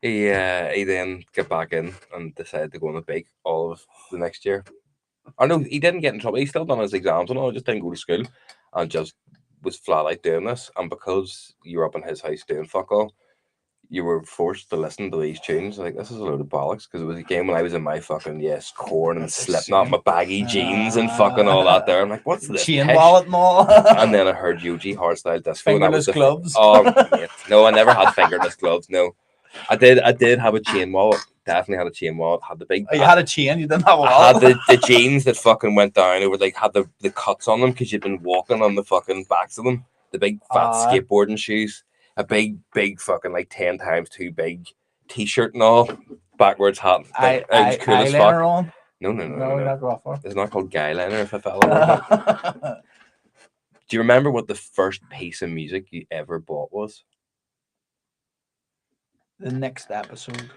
A: Yeah. He then got back in and decided to go on a bike all of the next year. Or no, he didn't get in trouble. He still done his exams and all, just didn't go to school and just was flat out doing this. And because you were up in his house doing fuck all, you were forced to listen to these tunes. Like, this is a load of bollocks, because it was a game when I was in my fucking Korn and Slipknot, my baggy jeans and fucking all that there. I'm like, what's this?
B: Chain wallet and all.
A: And then I heard UG hardstyle disco.
B: Fingerless gloves.
A: Mate. No, I never had fingerless gloves. No, I did have a chain wallet. Definitely had a chain wallet. Had the big.
B: You had a chain. You didn't have a wallet.
A: I had the jeans that fucking went down over, like, had the cuts on them because you'd been walking on the fucking backs of them. The big fat skateboarding shoes. A big fucking, like, 10 times too big t-shirt and all, backwards hat. It was cool as fuck.
B: On?
A: No.
B: Not go for.
A: It's not called guy liner if I fell over. Do you remember what the first piece of music you ever bought was?
B: The Next Episode.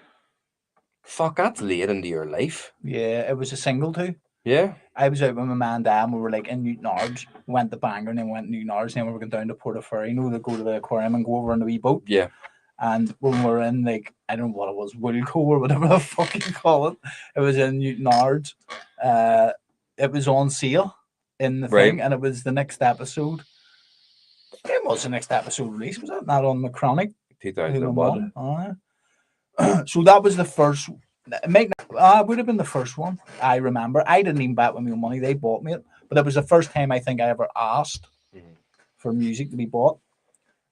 A: Fuck, that's late into your life.
B: Yeah, it was a single too.
A: Yeah.
B: I was out with my man and dad, and we were like in Newton Ards. We went to Bangor and then went to Newton Ards, and then we were going down to Portaferry, to go to the aquarium and go over on the wee boat.
A: Yeah.
B: And when we were in, like, I don't know what it was, Wilco or whatever the fuck you call it. It was in Newton Ards. It was on sale in the thing, and it was the Next Episode. It was the Next Episode release, was it? Not on the Chronic.
A: 2001.
B: So that was the first. It would have been the first one. I remember. I didn't even bet with my own money. They bought me it, but it was the first time I think I ever asked for music to be bought.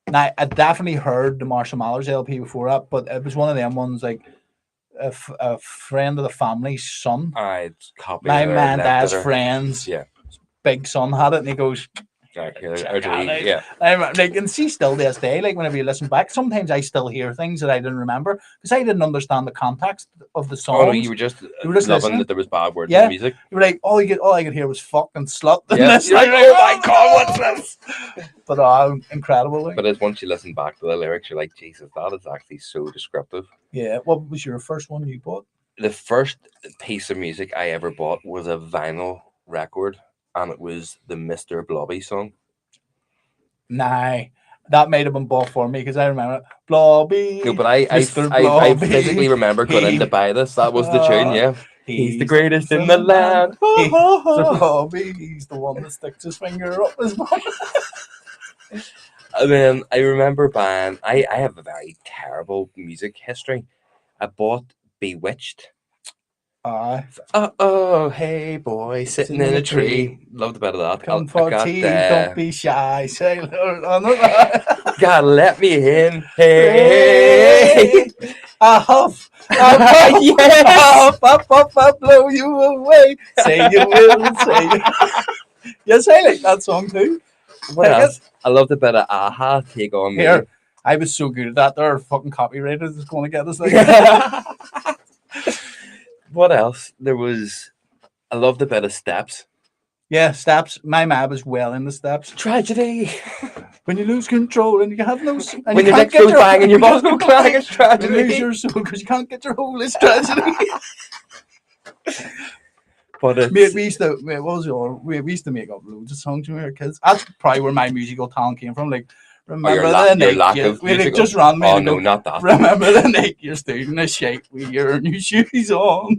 B: Now, I definitely heard the Marshall Mathers LP before that, but it was one of them ones like a friend of the family's son.
A: I copied
B: My
A: it or
B: man,
A: lent it
B: dad's
A: or
B: friend's
A: yeah.
B: big son had it, and he goes,
A: Like, or
B: check out
A: delete,
B: it.
A: yeah.
B: I'm like, and see, still to this day, like whenever you listen back, sometimes I still hear things that I didn't remember because I didn't understand the context of the
A: Oh no,
B: songs.
A: you were just
B: just
A: loving
B: listening.
A: that there was bad words in
B: Yeah.
A: the music.
B: You were like, all I could hear was fucking slut. And
A: Yeah,
B: this,
A: you're like, oh my god, what's this?
B: But incredible. Like.
A: But as once you listen back to the lyrics, you're like, Jesus, that is actually so descriptive.
B: Yeah. What was your first one you bought?
A: The first piece of music I ever bought was a vinyl record, and it was the Mr. Blobby song.
B: Nah, that might have been bought for me because I remember Blobby.
A: No, but I
B: Mr.
A: I
B: Blobby.
A: physically remember going in to buy this. That was the tune, yeah. He's the greatest in the land.
B: Mr. Blobby, he's the one that sticks his finger up his bum.
A: And then I remember buying. I have a very terrible music history. I bought Bewitched. Oh, hey boy, sitting in a tree. Loved a bit of that.
B: Come
A: I
B: for
A: got
B: tea, don't be shy, sailor.
A: gotta let me in. Hey,
B: I huff,
A: yes.
B: I blow you away. Say you will, say you. Yes, I like that song too.
A: What else? I loved a bit of Aha, Take On Me.
B: Here, I was so good at that. They're fucking copywriters is going to get us like.
A: What else? There was. I loved a bit of Steps.
B: Yeah, Steps. My mom was well in the Steps.
A: Tragedy.
B: When you lose control and you have no. And
A: When
B: you
A: your
B: can't
A: neck goes bang and your boss goes clang, it's tragedy.
B: You lose your soul because you can't get your whole. It's tragedy.
A: But it's,
B: Mate, we used to. What was your? We used to make up loads of songs when we were kids. That's probably where my musical talent came from. Like, remember the night we like just ran me.
A: Oh no, not that.
B: Remember the night you're stood in a shake with your new shoes on.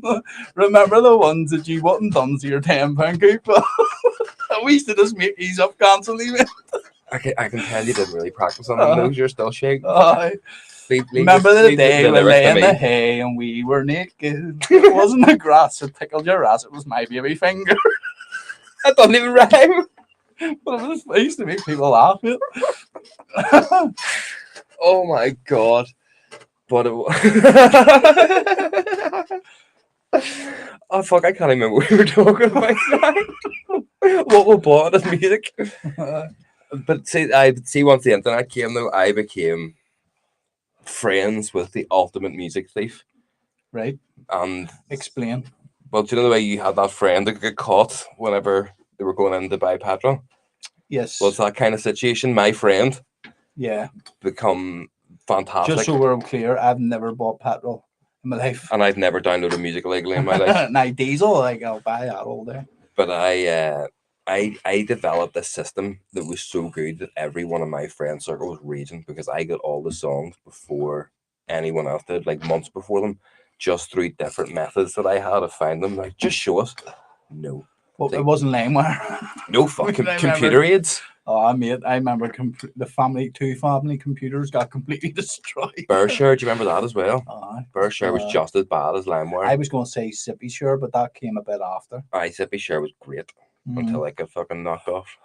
B: Remember the ones that you wouldn't done to your £10 coupon. We used to just make these up constantly.
A: I can tell you didn't really practice on them. Those you're still shaking.
B: Remember the day we lay in the hay and we were naked. It wasn't the grass that tickled your ass, it was my baby finger.
A: That doesn't even rhyme.
B: But I used to make people laugh.
A: Oh my god. But it oh fuck, I can't remember what we were talking about now. What we bought as music. But see once the internet came though, I became friends with the ultimate music thief.
B: Right.
A: And
B: explain.
A: Well, do you know the way you had that friend that got caught whenever they were going in to buy petrol?
B: Yes.
A: Well, it's that kind of situation. My friend.
B: Yeah.
A: Become fantastic.
B: Just so we're clear, I've never bought petrol in my life.
A: And I've never downloaded music legally in my life.
B: Now diesel, like I'll buy that all day.
A: But I developed a system that was so good that every one of my friend circle was raging because I got all the songs before anyone else did, like months before them, just through different methods that I had to find them. Like, just show us. No.
B: Well, like, it wasn't LimeWire.
A: No fucking computer aids.
B: Oh, mate, I remember the two family computers got completely destroyed.
A: Bearshare, do you remember that as well? Bearshare was
B: uh,
A: just as bad as LimeWire.
B: I was going to say ZippyShare, but that came a bit after.
A: ZippyShare was great until I got fucking knocked off.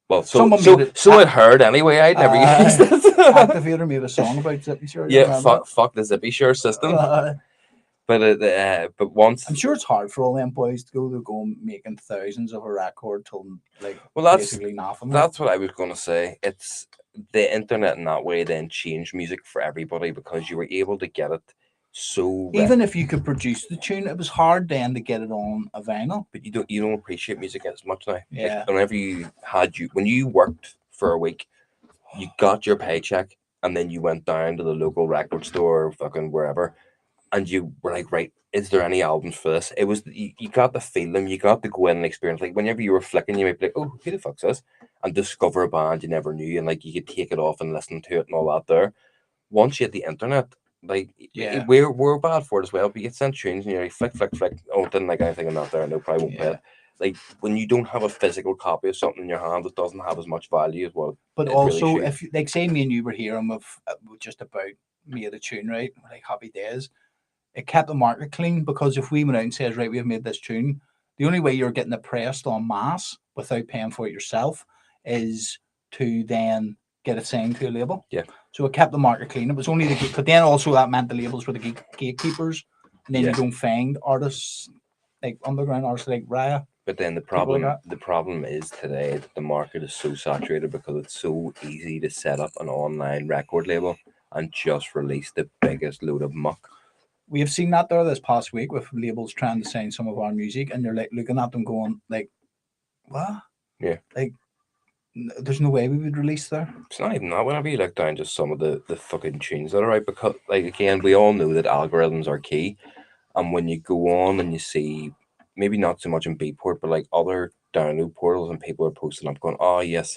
A: Well, I'd heard anyway. I'd never used it.
B: Activator made a song about ZippyShare.
A: Yeah, fuck the ZippyShare system. But once
B: I'm sure it's hard for all them boys to go making thousands of a record till like basically nothing.
A: That's what I was going to say. It's the internet in that way then changed music for everybody because you were able to get it so
B: even if you could produce the tune, it was hard then to get it on a vinyl.
A: But you don't appreciate music as much now.
B: Yeah.
A: Like, whenever when you worked for a week, you got your paycheck and then you went down to the local record store or fucking wherever. And you were like, right, is there any albums for this? It was you got to feel them, you got to go in and experience. Like whenever you were flicking, you might be like, oh, who the fuck's this? And discover a band you never knew, and like you could take it off and listen to it and all that. There, once you had the internet, like we're bad for it as well. But you send tunes and you're like, flick. Oh, didn't like anything in that there. No, probably won't play it. Like when you don't have a physical copy of something in your hand, it doesn't have as much value as well.
B: But also, really if like say me and you were here and we've just about made a tune, right? Like Happy Days. It kept the market clean because if we went out and says, right, we've made this tune, the only way you're getting it pressed en masse without paying for it yourself is to then get it signed to a label.
A: Yeah.
B: So it kept the market clean. It was only but then also that meant the labels were the gatekeepers, and then you don't find artists like underground artists like Raya.
A: But then the problem is today that the market is so saturated because it's so easy to set up an online record label and just release the biggest load of muck.
B: We have seen that there this past week with labels trying to sign some of our music, and you're like looking at them going like, what?
A: Yeah.
B: Like, there's no way we would release there.
A: It's not even that. Whenever you look down just some of the fucking tunes that are out, because like again, we all know that algorithms are key, and when you go on and you see, maybe not so much in Beatport, but like other download portals, and people are posting up going, oh yes,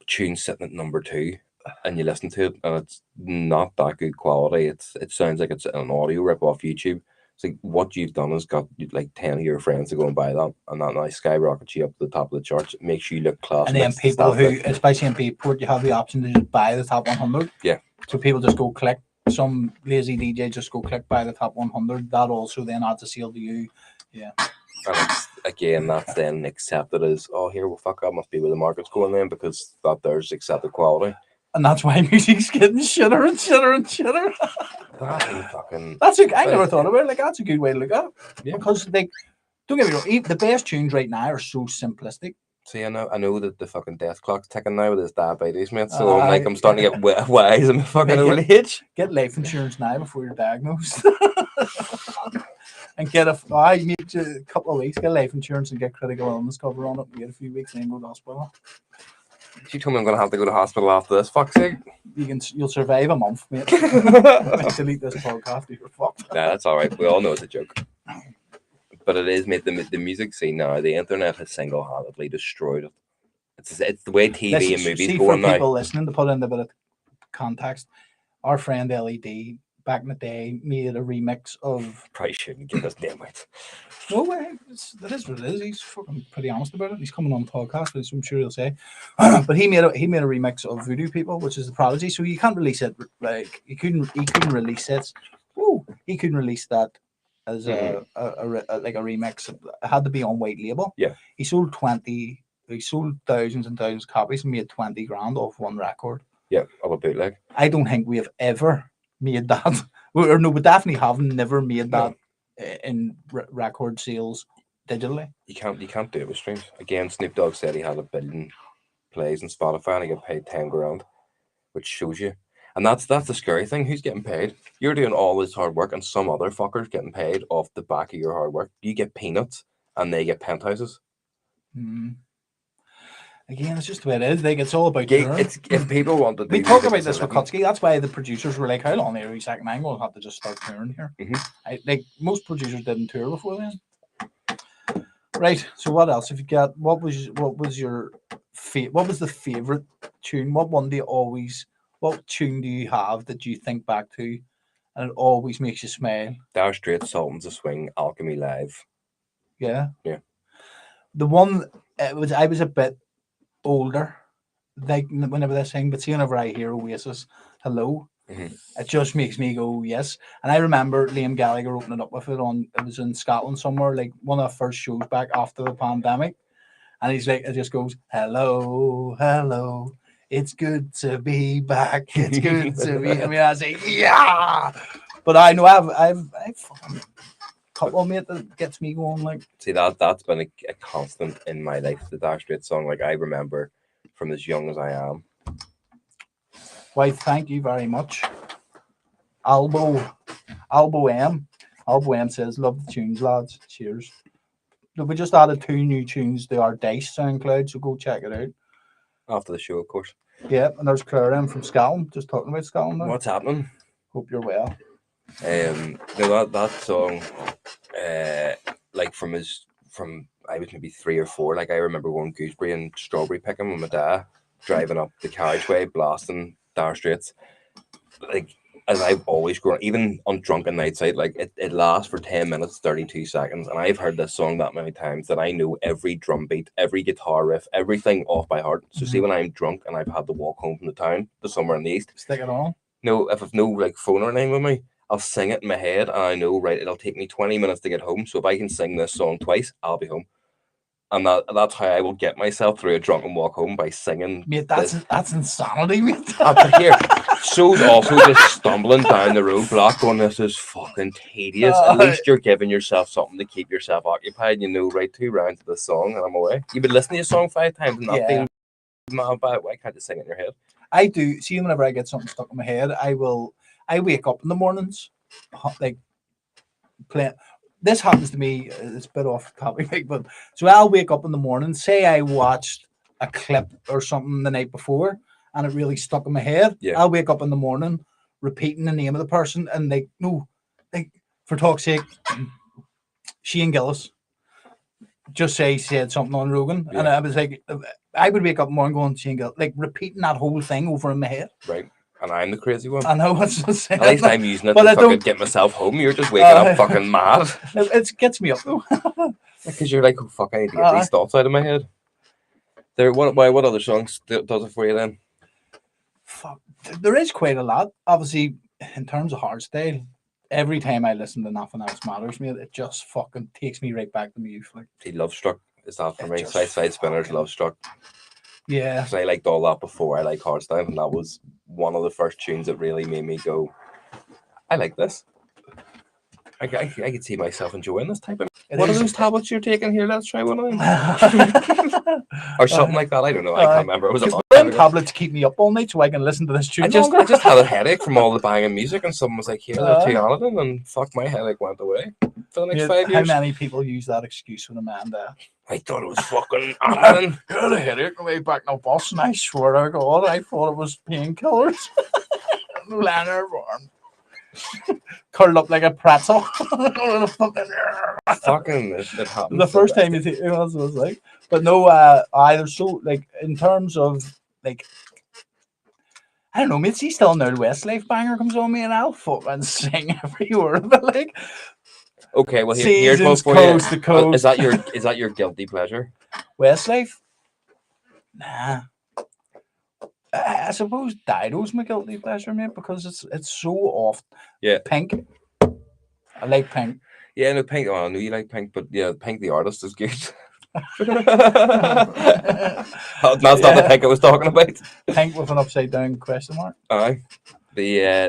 A: tune sitting at number 2, and you listen to it and it's not that good quality. It sounds like it's an audio rip off YouTube. It's like what you've done is got like 10 of your friends to go and buy that, and that now skyrockets you up to the top of the charts. It makes you look class.
B: And then people who, especially in Beatport, you have the option to just buy the top 100.
A: Yeah.
B: So people just go click. Some lazy DJ just go click buy the top 100. That also then adds a sale to you. Yeah.
A: And it's, again, that's then accepted as, oh, here, well, fuck, that must be where the market's going then, because that there's accepted quality.
B: And that's why music's getting shitter and shitter and shitter. I never thought about it. Like, that's a good way to look at it. Yeah. Because, like, don't get me wrong, the best tunes right now are so simplistic.
A: See, I know that the fucking death clock's ticking now with his diabetes, mate. So I'm starting to get wise in my fucking old age.
B: Get life insurance now before you're diagnosed. And get I need a couple of weeks, get life insurance and get critical illness cover on it. Wait a few weeks and then go to hospital.
A: She told me I'm gonna have to go to hospital after this. Fuck's sake.
B: You'll survive a month, mate. Delete this podcast if you're fucked.
A: Nah, that's all right. We all know it's a joke. But it is, mate. The music scene now, the internet has single-handedly destroyed it. It's the way TV and movies go on now.
B: For people listening, to put in a bit of context, our friend LED back in the day made a remix of.
A: Probably shouldn't give us name it.
B: No way, that is what it is. He's fucking pretty honest about it. He's coming on the podcast, which I'm sure he'll say. But he made a remix of Voodoo People, which is the Prodigy. So you can't release it like he couldn't release it. He couldn't release that as a remix. It had to be on white label.
A: Yeah.
B: He sold thousands and thousands of copies and made 20 grand off one record.
A: Yeah, of a bootleg.
B: I don't think we have ever made that. Or no, we definitely have never made that in record sales digitally.
A: You can't do it with streams. Again, Snoop Dogg said he had 1 billion plays on Spotify and he got paid 10 grand, which shows you. And that's the scary thing. Who's getting paid? You're doing all this hard work and some other fucker's getting paid off the back of your hard work. You get peanuts and they get penthouses.
B: Again, it's just the way it is. Like, it's all about
A: if people want to do,
B: we talk about this with Kutsky. That's why the producers were like, how long every second? I'm going to have to just start touring here. Like most producers didn't tour before then. Right. So what else have you got? What was the favorite tune? What tune do you have that you think back to and it always makes you smile?
A: Dire Straits, Sultans of Swing, Alchemy Live.
B: Yeah.
A: Yeah.
B: The one I was a bit older, like whenever they sing, but see, whenever I hear Oasis, Hello, it just makes me go yes. And I remember Liam Gallagher opening up with it it was in Scotland somewhere, like one of the first shows back after the pandemic, and he's like, it just goes, hello, hello, it's good to be back, it's good to be. I mean, I say yeah, but I know I've fucking couple, mate, that gets me going. Like,
A: see, that's been a constant in my life, the Dire Straits song. Like, I remember from as young as I am.
B: Why, thank you very much. Albo M says, love the tunes, lads. Cheers. We just added 2 new tunes to our Dice SoundCloud, so go check it out.
A: After the show, of course.
B: Yeah, and there's Claire M from Scotland, just talking about Scotland there.
A: What's happening?
B: Hope you're well.
A: That song, like from I was maybe 3 or 4. Like, I remember going gooseberry and strawberry picking with my dad, driving up the carriageway, blasting Dire Straits. Like, as I've always grown, even on drunken nights out, like it lasts for 10 minutes, 32 seconds, and I've heard this song that many times that I know every drum beat, every guitar riff, everything off by heart. So see, when I'm drunk and I've had to walk home from the town to somewhere in the east,
B: stick it on.
A: No, if I've no like phone or anything with me, I'll sing it in my head, and I know, right, it'll take me 20 minutes to get home. So if I can sing this song twice, I'll be home. And that's how I will get myself through a drunken walk home, by singing.
B: Mate, that's insanity, mate.
A: But here, so's also just stumbling down the roadblock going, this is fucking tedious. At least you're giving yourself something to keep yourself occupied. You know, right, 2 rounds of the song and I'm away. You've been listening to a song 5 times and not feeling mad about it. Why can't you sing it in your head?
B: I do. See, whenever I get something stuck in my head, I wake up in the mornings, like, playing. This happens to me. It's a bit off topic, but so I'll wake up in the morning. Say I watched a clip or something the night before, and it really stuck in my head.
A: Yeah.
B: I'll wake up in the morning repeating the name of the person, and for talk's sake, Shane Gillis. Just say he said something on Rogan, and I was like, I would wake up in the morning going, Shane Gillis, like repeating that whole thing over in my head.
A: Right. And I'm the crazy one.
B: I know what's to say.
A: At least I'm using it to fucking get myself home. You're just waking up fucking mad.
B: It gets me up though.
A: Because you're like, oh fuck, I need to get these thoughts out of my head. What other songs does it for you then?
B: Fuck, there is quite a lot. Obviously, in terms of hardstyle, every time I listen to Nothing Else Matters, mate, it just fucking takes me right back to my youth. Like,
A: See, Love Struck is that for me. Side Spinners, Love Struck.
B: Yeah.
A: Because I liked all that before I liked hardstyle, and that was one of the first tunes that really made me go, I like this. I could see myself enjoying this type of. What are those tablets you're taking here? Let's try one of them. Or something like that. I don't know. I can't remember. It was a
B: them tablets keep me up all night so I can listen to this tune.
A: I just had a headache from all the banging music, and someone was like, "Here, there's two Aladdin," and fuck, my headache went away for the next 5 years.
B: How many people use that excuse when a man there?
A: I thought it was fucking Aladdin.
B: I had a headache way back in the bus, and I swear to God, I thought it was painkillers. Lying there warm. Curled up like a pretzel.
A: Fucking it happened.
B: The first time you think it was like, but no, either. So like in terms of like, I don't know, mate. See, still now Westlife banger comes on me, and I'll fucking sing every word of it. Like,
A: okay, well here's one for
B: coast
A: you.
B: To coast.
A: Is that your guilty pleasure?
B: Westlife? Nah. I suppose Dido's my guilty pleasure, mate, because it's so off.
A: Yeah.
B: Pink. I like Pink.
A: Yeah, no, Pink. Oh, I know you like Pink, but yeah, Pink the artist is good. That's not the Pink I was talking about.
B: Pink with an upside down question mark.
A: Aye.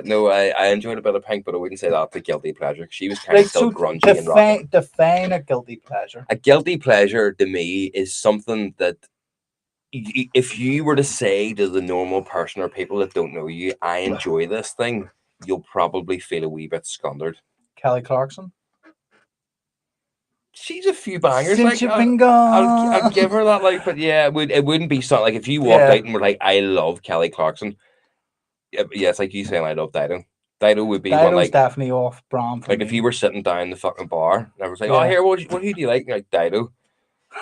A: No, I enjoyed a bit of Pink, but I wouldn't say that's a guilty pleasure. She was kind of still grungy and rocky.
B: Define a guilty pleasure.
A: A guilty pleasure to me is something that if you were to say to the normal person or people that don't know you, I enjoy this thing, you'll probably feel a wee bit scundered.
B: Kelly Clarkson.
A: She's a few bangers.
B: Since you've been gone.
A: I'll give her that. Like, but yeah, it wouldn't be something like if you walked out and were like, I love Kelly Clarkson. Yeah, it's like you saying I love Dido. Dido would be one like
B: definitely off brand.
A: Like if you were sitting down in the fucking bar and I was like, oh, here, who do you like? And you're like, Dido.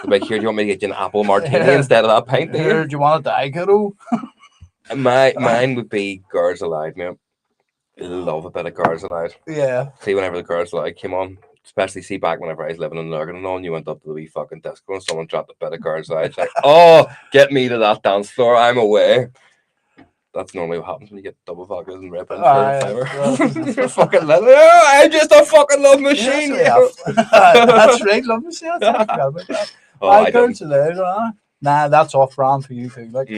A: Like, here, do you want me to get you an apple martini instead of that pint?
B: Here, do you want a Diet Coke?
A: Mine would be Girls Aloud, man. I love a bit of Girls Aloud.
B: Yeah.
A: See, whenever the Girls Aloud came on, especially see back whenever I was living in Lurgan and all, and you went up to the wee fucking disco and someone dropped a bit of Girls Aloud. It's like, oh, get me to that dance floor, I'm away. That's normally what happens when you get double vodkas and red for fiver. You're fucking love. Oh, I'm just a fucking love machine.
B: That's right, love machine. I Girls Aloud, nah, that's off brand for you too. Like,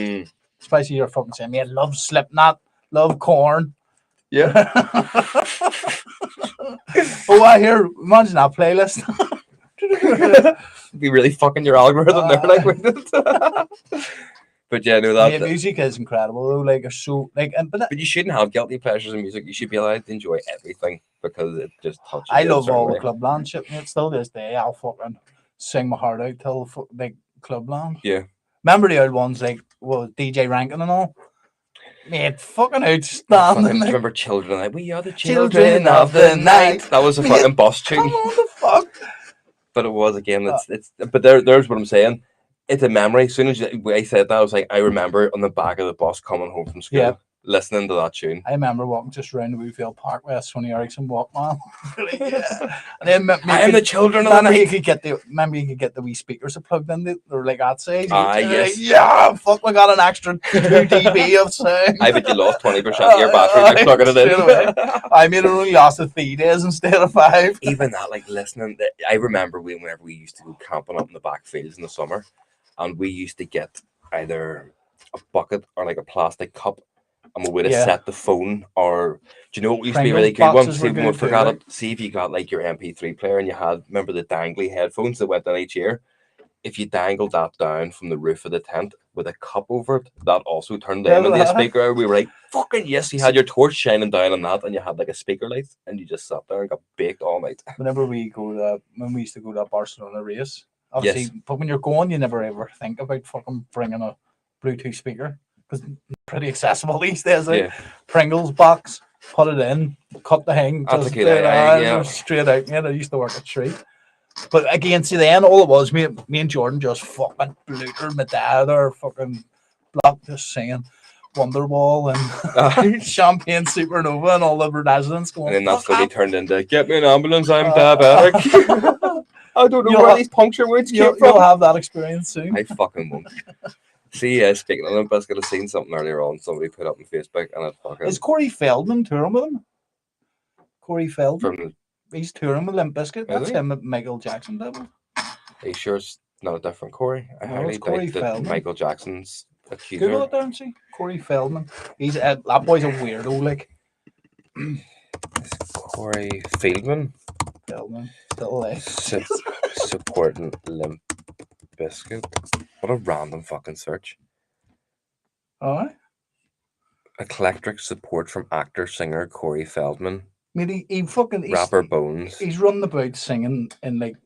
B: especially you're fucking saying, "Man, love Slipknot, love Korn."
A: Yeah.
B: Oh, I hear. Imagine that playlist.
A: Be really fucking your algorithm there, like with it. But yeah, no, that
B: music is incredible though. Like, so like,
A: but you shouldn't have guilty pleasures in music. You should be allowed to enjoy everything because it just touches.
B: I love all the Clubland shit. Mate, still this day, I'll fucking sing my heart out till like Clubland.
A: Yeah.
B: Remember the old ones like DJ Rankin and all. Mate, fucking outstanding.
A: I remember Children of the Night. We are the children of the night. That was a fucking boss tune.
B: Come on, the fuck.
A: But it was again. It's. But there's what I'm saying. It's a memory. As soon as I said that, I was like, I remember on the back of the bus coming home from school.
B: Yeah.
A: listening to that tune.
B: I remember walking just around the Wheelfield Park with a Sony Ericsson Walkman. Yeah. And then
A: I am the children of the
B: remember you
A: night.
B: could get the wee speakers that plugged in. They were like that size.
A: Yes.
B: Yeah, fuck, we got an extra 2 dB of sound.
A: I bet you lost 20% of your battery by plugging it in.
B: I mean, it only lasted 3 days instead of 5.
A: Even that, like listening, I remember whenever we used to go camping up in the back fields in the summer, and we used to get either a bucket or like a plastic cup, and we would have set the phone, or do you know what used to be really good one? See, we forgot it. See if you got like your MP3 player and you had, remember the dangly headphones that went down each ear? If you dangled that down from the roof of the tent with a cup over it, that also turned them into a speaker. We were like, fucking yes, you had your torch shining down on that, and you had like a speaker light, and you just sat there and got baked all night.
B: Whenever when we used to go to that Barcelona race, obviously, but when you're going, you never ever think about fucking bringing a Bluetooth speaker, because it's pretty accessible these days. Like Pringles box, put it in, cut the thing, just straight out. Yeah, I used to work at street. But again, see, then all it was, me and Jordan just fucking blutered my dad or fucking block just singing Wonderwall and Champagne Supernova and all the residents going.
A: And then that's when he turned into, get me an ambulance, I'm diabetic. I don't know where these puncture wounds came from.
B: You'll have that experience soon.
A: I fucking won't. See, speaking of Limp Bizkit, I've seen something earlier on, somebody put up on Facebook, and it fucking...
B: Is Corey Feldman touring with him? Corey Feldman? He's touring with Limp Bizkit. That's him at Michael Jackson level.
A: Are you sure it's not a different Corey? I highly doubt that Michael Jackson's accuser.
B: Google it there and see. Corey Feldman. That boy's a weirdo, like.
A: Corey Feldman?
B: Feldman. Still alive.
A: Supporting Limp Bizkit. What a random fucking search.
B: Alright.
A: Eclectic support from actor singer Corey Feldman.
B: I mean, he's
A: rapper Bones.
B: He's running about singing in like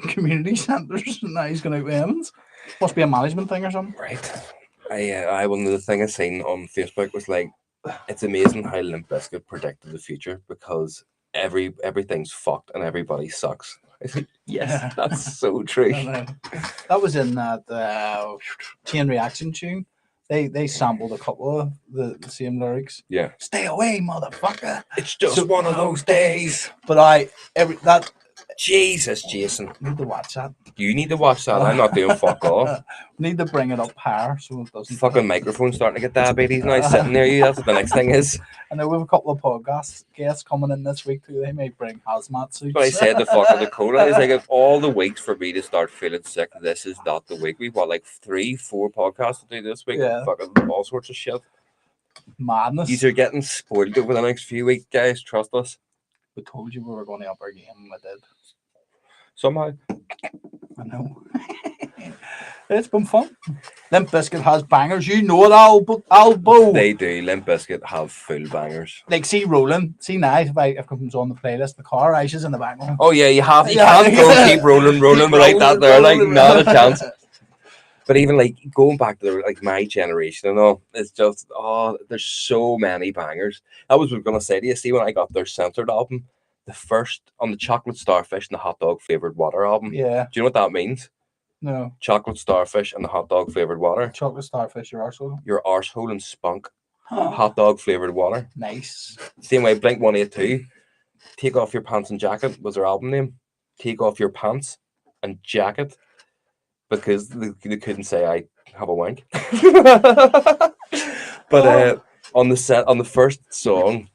B: community centres, and now he's going out with Emmons. Must be a management thing or something.
A: Right. One of the things I seen on Facebook was like, it's amazing how Limp Bizkit predicted the future, because everything's fucked and everybody sucks. I think, yes, that's so true.
B: That was in that Chain Reaction tune. They sampled a couple of the same lyrics.
A: Yeah.
B: Stay away, motherfucker.
A: It's just one of those days.
B: But
A: Jesus, Jason.
B: You need to watch that.
A: You need to watch that. I'm not doing fuck off.
B: Need to bring it up higher so it doesn't.
A: Fucking microphone starting to get diabetes now, sitting near you. That's what the next thing is.
B: And then we have a couple of podcast guests coming in this week too. They may bring hazmat suits.
A: But I said the fucking Dakota is like, of all the weeks for me to start feeling sick, this is not the week. We've got like 3-4 podcasts to do this week. Yeah. Fucking all sorts of shit.
B: Madness.
A: These are getting spoiled over the next few weeks, guys. Trust us.
B: We told you we were going to up our game. We did.
A: Somehow.
B: I know. It's been fun. Limp Bizkit has bangers. You know it, Albo.
A: They do. Limp Bizkit have full bangers.
B: Like, see Rolling. See now, if it comes on the playlist, the car Aisha's in the background.
A: Oh, yeah, you can't go keep rolling without that there. Like, not a chance. But even, like, going back to, like, my generation and all, it's just, there's so many bangers. That was what I was going to say to you. See, when I got their Censored album, the first, on the Chocolate Starfish and the Hot Dog Flavored Water album.
B: Yeah.
A: Do you know what that means?
B: No.
A: Chocolate Starfish and the Hot Dog Flavored Water.
B: Chocolate Starfish, your arsehole.
A: Your arsehole and spunk. Hot Dog Flavored Water.
B: Nice.
A: Same way, Blink 182. Take Off Your Pants and Jacket was their album name. Take Off Your Pants and Jacket. Because they couldn't say I have a wank. But on the first song,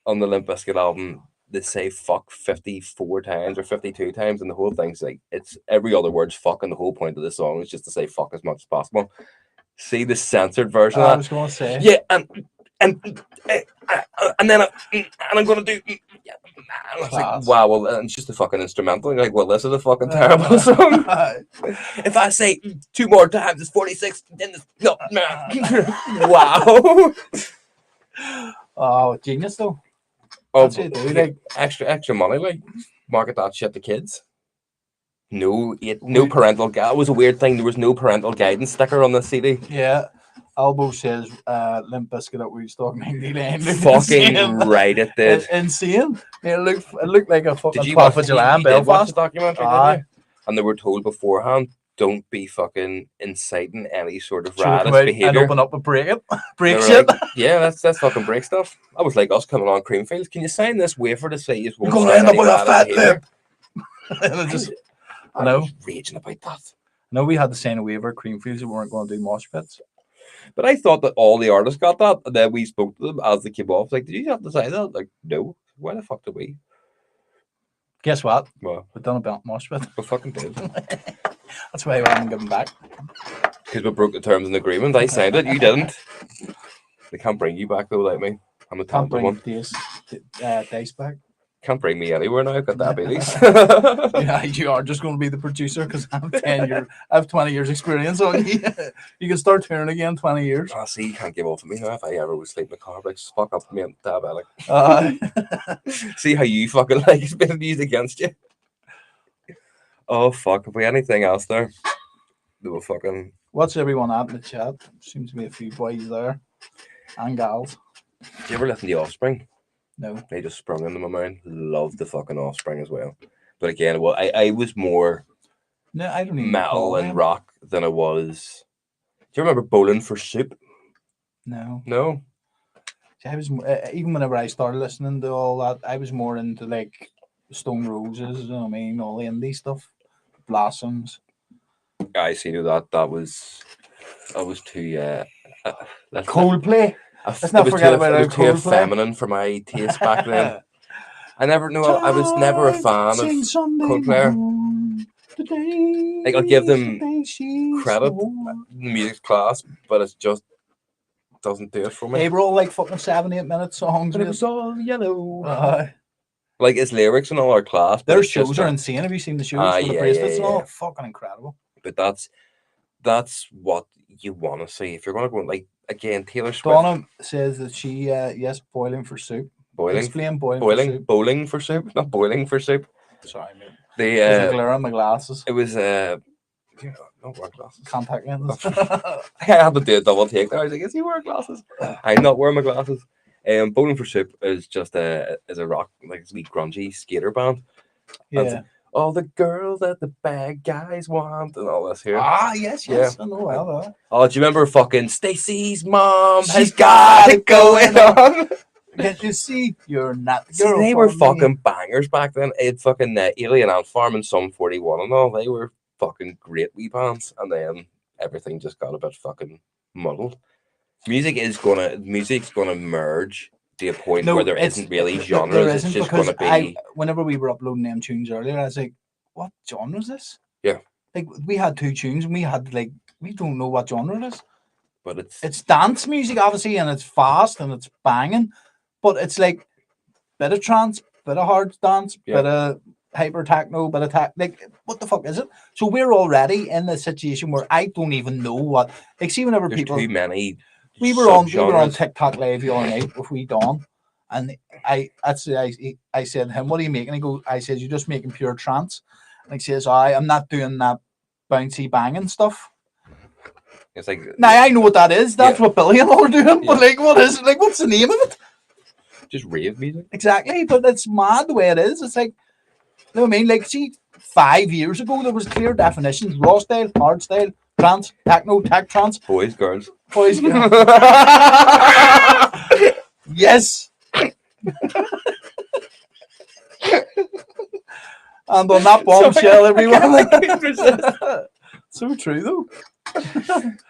A: on the Limp Bizkit album, they say fuck 54 times or 52 times, and the whole thing's like, it's every other word's fuck, and the whole point of the song is just to say fuck as much as possible. See the censored version of that?
B: I was going to say.
A: Yeah, and then I'm going to do... I was like, wow, well, and it's just a fucking instrumental. You're like, well, this is a fucking terrible song. If I say 2 more times, it's 46. Then no. Wow.
B: Oh, genius though.
A: Oh, like extra money, like market that shit to kids. No parental guide. It was a weird thing. There was no parental guidance sticker on the CD.
B: Yeah. Albo says Limp Bizkit at Woodstock 99.
A: Fucking right, it did.
B: Insane. It looked like a fucking
A: 12th
B: of July in Belfast.
A: Documentary, didn't you? And they were told beforehand, don't be fucking inciting any sort of
B: Should we come
A: riotous
B: out and
A: behaviour.
B: open up and break it?
A: They
B: Break
A: were
B: shit.
A: like, yeah, that's fucking break stuff. I was like us coming on Creamfields. Can you sign this waiver to say you
B: You're
A: won't
B: going to
A: start
B: end up
A: any
B: with a
A: riotous
B: fat
A: behaviour?
B: lip. And
A: I
B: just,
A: I
B: know.
A: was raging about that.
B: No, we had to sign a waiver at Creamfields that we weren't going to do mosh pits.
A: But I thought that all the artists got that, and then we spoke to them as they came off. Like, did you have to sign that? Like, no. Why the fuck did we?
B: Guess what?
A: Well,
B: We've done a mosh pit.
A: we fucking did.
B: That's why we haven't given back.
A: Because we broke the terms and agreement. I signed it. You didn't. They can't bring you back though, like me. I'm a
B: Can't
A: talented
B: bring
A: one.
B: Dice back.
A: Can't bring me anywhere now. I've got diabetes.
B: Yeah, you are just going to be the producer because I'm 10 years. I have 20 years experience on you. You can start touring again 20 years.
A: Oh, see, you can't give off of me now. If I ever was sleeping in the car, like, fuck up me, I'm diabetic. See how you fucking like it's been used against you. Oh fuck! Have we anything else there? They were fucking.
B: What's everyone at in the chat? Seems to be a few boys there and gals.
A: Did you ever listen to The Offspring?
B: No.
A: They just sprung into my mind. Love the fucking Offspring as well. But again, well, I was more
B: No, I don't even
A: metal
B: recall
A: and
B: them.
A: rock than I was. Do you remember Bowling for Soup?
B: No.
A: No.
B: I was even whenever I started listening to all that, I was more into like Stone Roses. You know what I mean? All the indie stuff, Blossoms.
A: I see that. I was too. That's
B: Coldplay. Let's not
A: it was
B: forget
A: too,
B: about
A: it was too
B: Coldplay.
A: feminine for my taste back then. I never knew. I was never a fan of Coldplay. Like, I'll give them credit, music class, but it just doesn't do it for me.
B: They were all like fucking 7-8 minute songs.
A: But it was all yellow.
B: Uh,
A: Like, his lyrics and all are class. But
B: their
A: it's just
B: shows are insane. Have you seen the shows
A: Ah,
B: for the
A: yeah,
B: bracelets
A: yeah,
B: and all?
A: yeah.
B: Fucking incredible.
A: But that's what you want to see. If you're going to go, like, again, Taylor Swift.
B: Donna says that she, yes, boiling for soup.
A: Boiling.
B: Explain boiling for soup.
A: Bowling for soup, not boiling for soup.
B: Sorry, mate.
A: The
B: There's a glare on my glasses.
A: it was not wearing glasses.
B: Contact lenses.
A: I had to do a double take there. I was like, is he wearing glasses? I'm not wearing my glasses. Bowling for Soup is just a rock, like, it's a wee grungy skater band. And
B: Yeah.
A: all the girls that the bad guys want and all this here.
B: Ah, yes. I know well.
A: Oh, do you remember fucking Stacy's mom has
B: She's
A: got
B: got
A: it going on?
B: Can't you see? You're not the
A: See,
B: girl.
A: they were
B: for me.
A: fucking bangers back then. It fucking Alien Ant Farm and Sum 41 and all. They were fucking great wee bands. And then everything just got a bit fucking muddled. Music's gonna merge to a point where there isn't really genres.
B: There
A: It's
B: isn't,
A: just
B: because
A: gonna be.
B: whenever we were uploading them tunes earlier, I was like, what genre is this?
A: Yeah.
B: Like, we had 2 tunes and we had, like, we don't know what genre it is.
A: But
B: It's dance music, obviously, and it's fast and it's banging, but it's like bit of trance, bit of hard dance, bit of hyper techno, bit of like, what the fuck is it? So we're already in a situation where I don't even know what. Like, see, whenever
A: there's
B: people,
A: too many.
B: we were on
A: subgenres.
B: TikTok live the other night with we Dawn, and I said to him, "What are you making?" He goes, "I said, you're just making pure trance." And he says, I'm not doing that bouncy banging stuff."
A: It's like,
B: now I know what that is. That's what Billy and all are doing. But like, what is it? Like, what's the name of it?
A: just rave music.
B: Exactly, but it's mad the way it is. It's like, you know what I mean? Like, see, 5 years ago there was clear definitions: raw style, hard style, trance, techno, tech trance,
A: Boys, girls.
B: boys. Yes. And on that bombshell, everyone. So true though.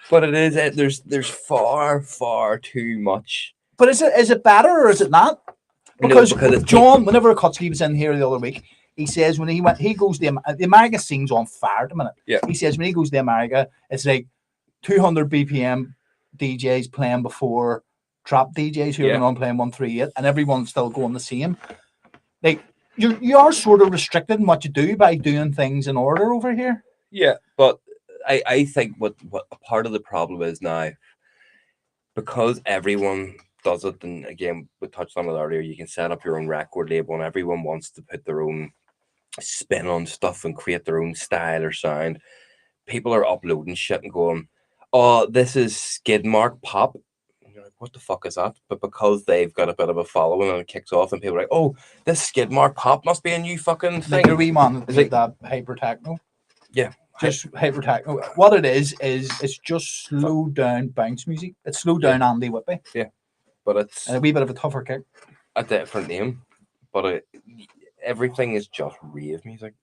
A: But it is. There's far too much.
B: But is it better or is it not? Because John, whenever Kutsky was in here the other week, he says when he goes to the America scene's on fire at the minute.
A: Yeah.
B: He says when he goes to America, it's like 200 BPM DJs playing before trap DJs who are going on playing 138, and everyone's still going the same. Like, you are sort of restricted in what you do by doing things in order over here.
A: Yeah, but I think what part of the problem is now, because everyone does it, and again we touched on it earlier, you can set up your own record label and everyone wants to put their own spin on stuff and create their own style or sound. People are uploading shit and going, oh, this is skid mark pop. And you're like, what the fuck is that? But because they've got a bit of a following and it kicks off and people are like, oh, this skid mark pop must be a new fucking thing.
B: Like, we man is like that hyper techno.
A: Yeah,
B: just hyper techno. What it is it's just slow down bounce music. It's slow down Andy Whitby.
A: But it's
B: And a wee bit of a tougher kick.
A: a different name. But everything is just rave music.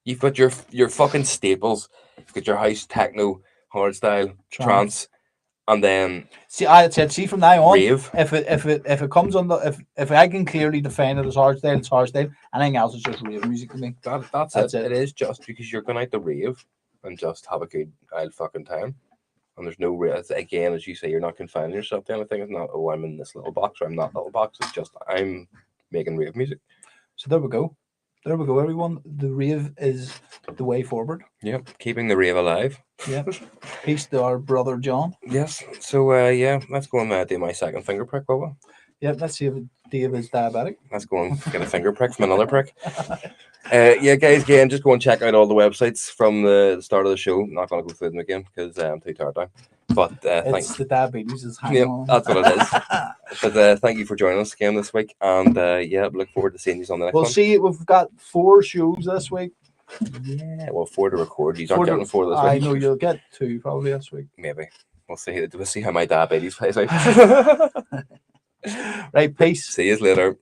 A: You've got your fucking staples. You've got your house, techno, hardstyle, trance, and then
B: I said, see from now on,
A: rave.
B: if it comes on if I can clearly define it as hardstyle, it's hardstyle. Anything else is just rave music to me.
A: That's it. It is just because you're going out to rave and just have a good old fucking time. And there's no real, again, as you say, you're not confining yourself to anything. It's not, oh, I'm in this little box or I'm not little box. It's just I'm making rave music.
B: So there we go. There we go, everyone. The rave is the way forward.
A: Yep, keeping the rave alive.
B: Yep. Peace to our brother John.
A: Yes. So yeah, let's go and do my second finger prick, Bubba.
B: Yep, let's see if Dave is diabetic.
A: Let's go and get a finger prick from another prick. Yeah, guys, again, just go and check out all the websites from the start of the show. Not going to go through them again because I'm too tired now. But
B: it's the diabetes is hanging on.
A: That's what it is. But thank you for joining us again this week. And yeah, look forward to seeing you on the next one.
B: We'll see. We've got 4 shows this week.
A: Yeah, well, 4 to record. You aren't getting 4 this week.
B: I know you'll get 2 probably this week.
A: Maybe. We'll see. We'll see how my diabetes plays out.
B: Right, peace.
A: See you later.